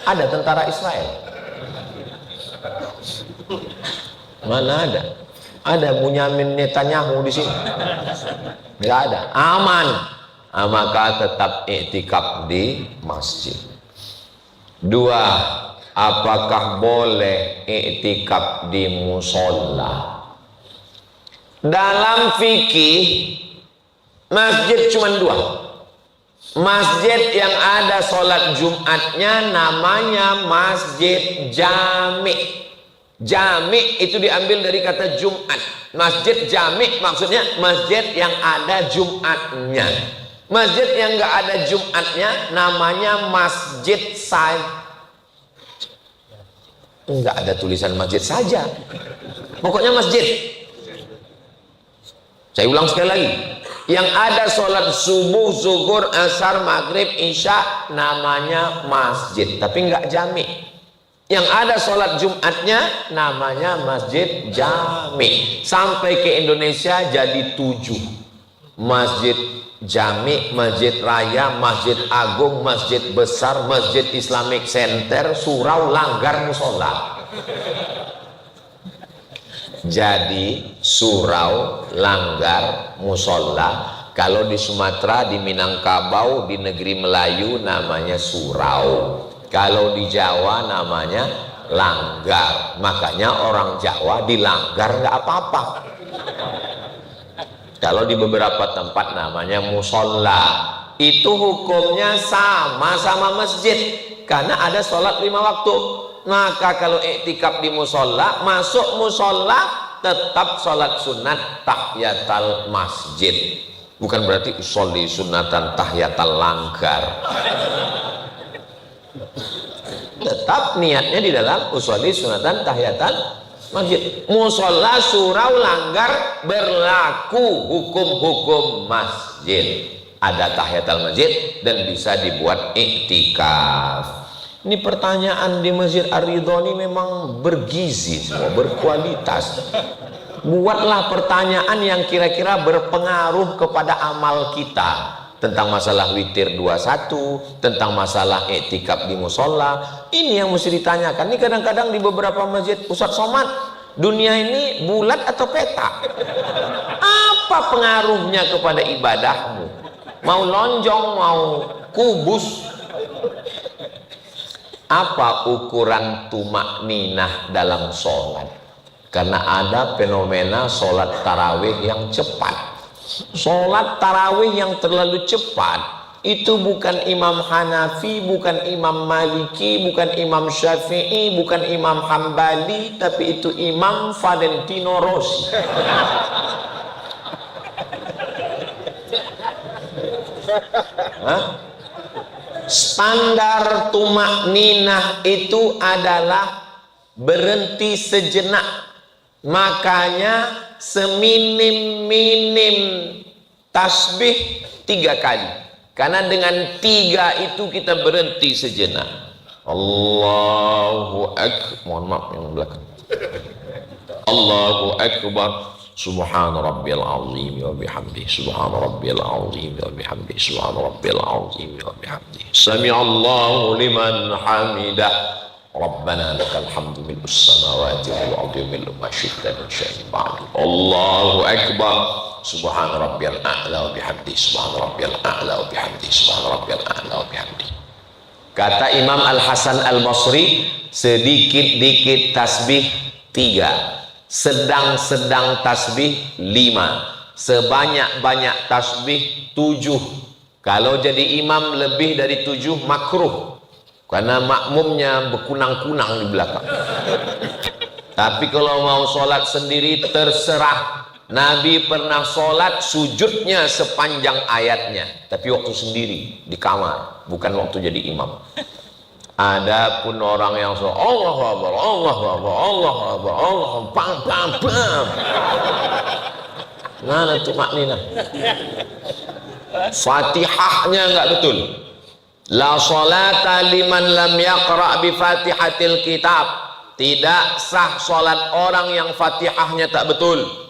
ada tentara Israel. Mana ada? Ada Bunyamin Netanyahu di sini? Nggak ada. Aman. Maka tetap iktikaf di masjid. Dua, apakah boleh iktikaf di musola? Dalam fikih masjid cuma dua. Masjid yang ada sholat Jumatnya namanya masjid jami. Jami itu diambil dari kata Jumat. Masjid jami maksudnya masjid yang ada Jumatnya. Masjid yang nggak ada Jumatnya namanya masjid saja. Nggak ada tulisan masjid saja. Pokoknya masjid. Saya ulang sekali lagi. Yang ada sholat subuh, zuhur, asar, maghrib, isya namanya masjid. Tapi nggak jami. Yang ada sholat Jumatnya namanya masjid jami. Sampai ke Indonesia jadi 7. Masjid jami, masjid raya, masjid agung, masjid besar, masjid Islamic Center, surau, langgar, musola. Jadi surau, langgar, musola. Kalau di Sumatera, di Minangkabau, di negeri Melayu namanya surau. Kalau di Jawa namanya langgar. Makanya orang Jawa di langgar nggak apa-apa. Kalau di beberapa tempat namanya musola. Itu hukumnya sama masjid. Karena ada sholat 5 waktu. Maka kalau iktikaf di musola, masuk musola tetap sholat sunat tahiyatul masjid. Bukan berarti usolli sunatan tahiyatul langgar. Tetap niatnya di dalam usolli sunatan tahiyatul masjid. Musola, surau, langgar berlaku hukum-hukum masjid. Ada tahiyatul masjid dan bisa dibuat iktikaf. Ini pertanyaan di Masjid Ar-Ridho ini memang bergizi semua, berkualitas. Buatlah pertanyaan yang kira-kira berpengaruh kepada amal kita. Tentang masalah witir 21, tentang masalah iktikaf di musola. Ini yang mesti ditanyakan. Ini kadang-kadang di beberapa masjid, Ustaz Somad, dunia ini bulat atau peta? Apa pengaruhnya kepada ibadahmu? Mau lonjong, mau kubus? Apa ukuran tumak ninah dalam sholat? Karena ada fenomena sholat tarawih yang cepat. Sholat tarawih yang terlalu cepat itu bukan Imam Hanafi, bukan Imam Maliki, bukan Imam Syafi'i, bukan Imam Hambali, tapi itu Imam Valentino Rossi. Hah? Standar tumak ninah itu adalah berhenti sejenak. Makanya seminim-minim tasbih 3 kali. Karena dengan 3 itu kita berhenti sejenak. Allahu Akbar. Mohon maaf yang belakang. Allahu Akbar. Subhana rabbiyal azim wa bihamdi. Subhana rabbiyal azim wa bihamdi. Subhana rabbiyal azim wa bihamdi. Sami'allahu liman hamidah. Rabbana lakal hamdu mil'us samawati wal ardi mil'u ma syi'ta min syai'in ba'du. Allahu akbar. Subhana rabbiyal a'la wa bihamdi. Subhana rabbiyal a'la wa bihamdi. Subhana rabbiyal a'la wa bihamdi. Kata Imam Al-Hasan Al-Basri, sedikit-dikit tasbih 3, sedang-sedang tasbih 5, sebanyak-banyak tasbih 7. Kalau jadi imam lebih dari 7 makruh, karena makmumnya berkunang-kunang di belakang. Tapi kalau mau sholat sendiri terserah. Nabi pernah sholat sujudnya sepanjang ayatnya, tapi waktu sendiri di kamar, bukan waktu jadi imam. Ada pun orang yang sholat Allahu Akbar, Allahu Akbar, Allahu Akbar, Allahu Akbar, pam pam pam. Mana tuh maknina? Fatihahnya nggak betul. La sholata liman lam yaqra' bi fatihatil kitab. Tidak sah sholat orang yang fatihahnya tak betul.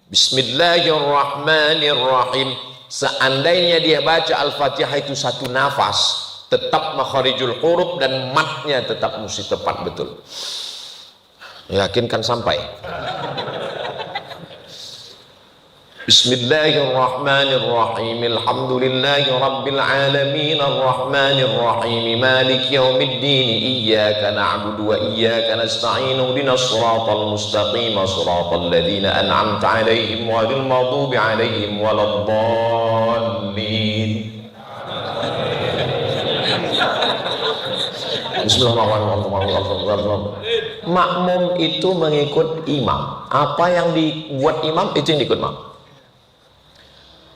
Bismillahirrahmanirrahim. Seandainya dia baca Al-Fatihah itu satu nafas, tetap makharijul huruf dan matnya tetap mesti tepat betul. Yakinkan sampai. Bismillahirrahmanirrahim. Alhamdulillahi rabbil alamin arrahmanir rahim maliki yaumiddin iyyaka na'budu wa iyyaka nasta'in ihdinas siratal mustaqim siratal ladzina an'amta 'alaihim ghairil maghdubi 'alaihim waladdallin. Bismillahirrahmanirrahim. Makmum itu mengikut imam. Apa yang dibuat imam itu yang diikut makmum.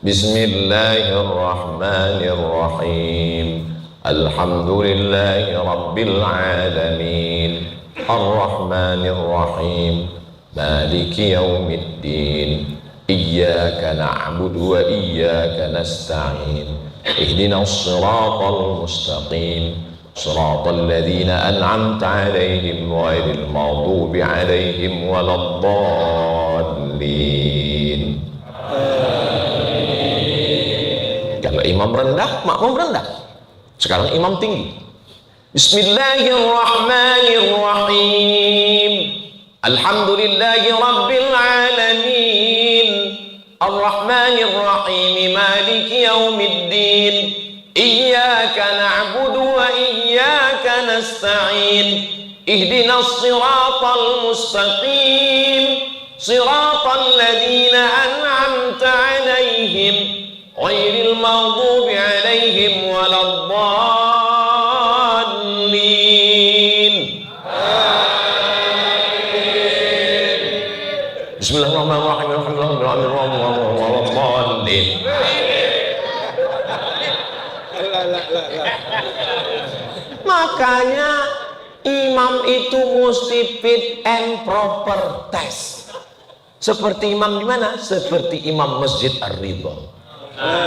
Bismillahirrahmanirrahim. Alhamdulillahi rabbil alamin. Arrahmanirrahim. Maliki yaumiddin. Iyyaka na'budu wa iyyaka nasta'in. Ihdinas siratal mustaqim. Siratal ladzina an'amta 'alaihim ghairil maghdubi 'alaihim waladdallin. Kalau imam rendah, makmum rendah. Sekarang imam tinggi. Bismillahirrahmanirrahim. Alhamdulillahi rabbil alamin. Arrahmanirrahim. Maliki yaumiddin. Iyyaka na'budu wa iyyaka nasta'in. Ihdinas siratal mustaqim. Siratal ladzina an'amta 'alaihim ghairil maghdubi 'alaihim waladdallin. Bismillahirrahmanirrahim. Alhamdulillahirrahmanirrahim. Makanya imam itu mesti fit and proper test. Seperti imam di mana? Seperti imam Masjid Ar-Ridha.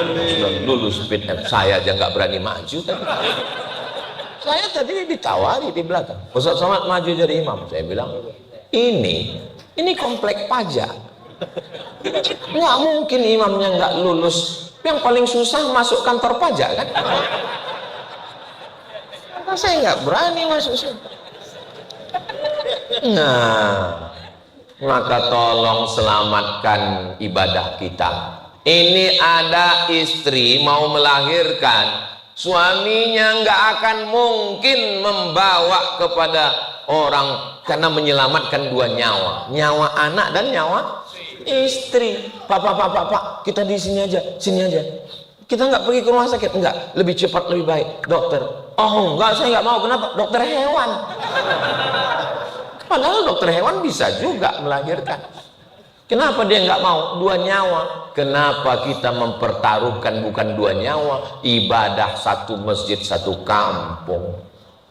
Sudah lulus fit and. Saya aja nggak berani maju tadi. Saya tadi ditawari di belakang. Ustaz Somad maju jadi imam. Saya bilang, ini komplek pajak. Nggak mungkin imamnya nggak lulus. Yang paling susah masuk kantor pajak kan? Maka saya nggak berani masuk sini. Nah, maka tolong selamatkan ibadah kita. Ini ada istri mau melahirkan, suaminya nggak akan mungkin membawa kepada orang karena menyelamatkan dua nyawa, nyawa anak dan nyawa istri. Pak, kita di sini aja, sini aja. Kita nggak pergi ke rumah sakit, enggak, lebih cepat lebih baik, dokter. Oh enggak, saya nggak mau. Kenapa? Dokter hewan. Padahal dokter hewan bisa juga melahirkan. Kenapa dia nggak mau? Dua nyawa. Kenapa kita mempertaruhkan bukan dua nyawa? Ibadah satu masjid, satu kampung.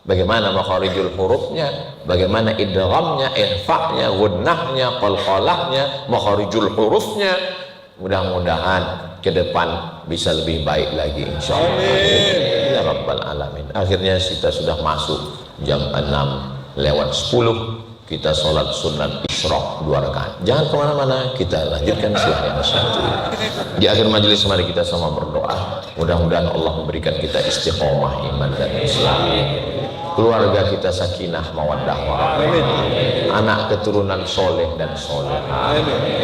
Bagaimana makharijul hurufnya, bagaimana idghamnya, ikhfa'nya, gunnahnya, qalqalahnya, makharijul hurufnya. Mudah-mudahan ke depan bisa lebih baik lagi insyaallah. Ya rabbal alamin. Akhirnya kita sudah masuk jam 6:10. Kita sholat sunat isyraq 2 rakaat. Jangan kemana-mana, kita lanjutkan siang yang satu. Di akhir majelis mari kita sama berdoa. Mudah-mudahan Allah memberikan kita istiqomah iman dan Islam. Keluarga kita sakinah mawaddah warahmah, anak keturunan soleh dan soleh.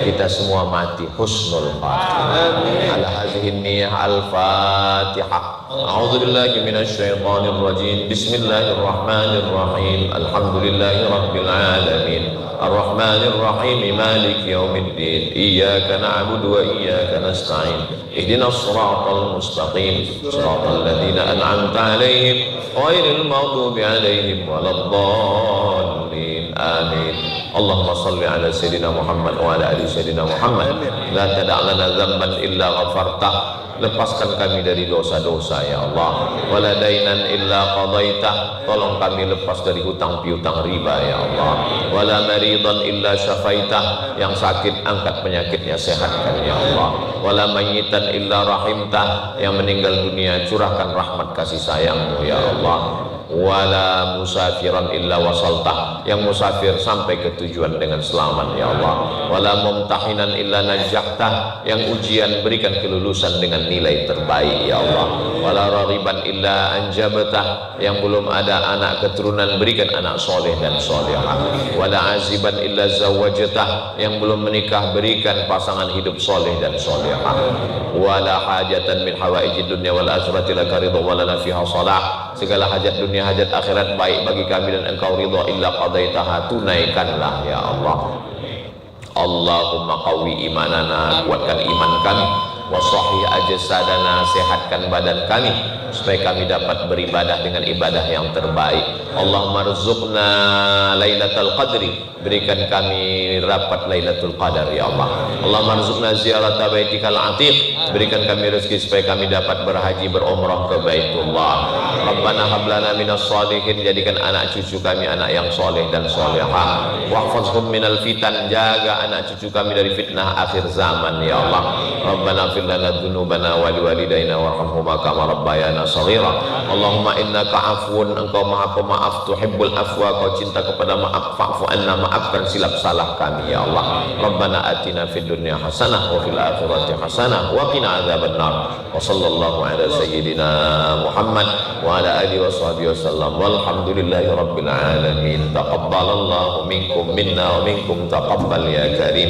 Kita semua mati husnul khatimah. Ala hadhihi niyyah al-fatihah. A'udzu billahi minasy syaithanir rajim. Bismillahirrahmanirrahim. Alhamdulillahi rabbil alamin. Ar-Rahmanir Rahim. Maliki yaumiddin. Iyyaka na'budu wa iyyaka nasta'in. Ihdinas siratal mustaqim. Siratal ladzina an'amta 'alaihim ghairil maghdubi 'alaihim waladdallin. Amin. Allahumma shalli ala sayyidina Muhammad wa ala ali sayyidina Muhammad. La tada' lana dzamban illa ghafartah. Lepaskan kami dari dosa-dosa ya Allah. Wala dainan illa qadaitah. Tolong kami lepas dari hutang piutang riba ya Allah. Wala maridan illa syafaitah. Yang sakit angkat penyakitnya, sehatkan ya Allah. Wala mayyitan illa rahimtah. Yang meninggal dunia curahkan rahmat kasih sayangmu ya Allah. wala musafiran illa wasaltah, yang musafir sampai ke tujuan dengan selamat ya Allah, wala mumtahinan illa najahtah, yang ujian berikan kelulusan dengan nilai terbaik ya Allah, wala raghiban illa anjabtah, yang belum ada anak keturunan berikan anak soleh dan solehah, wala aziban illa zawajtah, yang belum menikah berikan pasangan hidup soleh dan solehah, wala hajatan min hawaijid dunya wal akhirati laka ridha wa lana fiha salah, segala hajat dunia hajat akhirat baik bagi kami dan engkau ridha, illa qadaitaha, tunaikanlah ya Allah. Allahumma qawi imanana, kuatkan iman kami, wa sahih ajsadana, sehatkan badan kami supaya kami dapat beribadah dengan ibadah yang terbaik. Allahumma rzuqna lailatul qadri, berikan kami rapat lailatul qadar ya Allah. Allahumma rzuqna ziyarata baitikal atiq, berikan kami rezeki supaya kami dapat berhaji berumrah ke Baitullah. Rabbana hab lana minas shalihin, jadikan anak cucu kami anak yang soleh dan solehah. Wahfazhum minal fitan, jaga anak cucu kami dari fitnah akhir zaman ya Allah. Rabbana fir lana dzunubana wa liwalidayna warhamhuma kama rabbayana shaghira. Allahumma innaka afuwun, engkau maha pemaaf, tuhibbul afwa, kau cinta kepada maaf, fa'fu anna, maafkan silap salah kami ya Allah. Rabbana atina fid dunya hasanah wa fil akhirati hasanah wa qina adzabannar. Wa sallallahu ala sayyidina Muhammad wa ala alihi wa sahbihi wasallam, walhamdulillahi rabbil alamin. Taqabbalallahu minkum minna wa minkum taqabbal ya karim.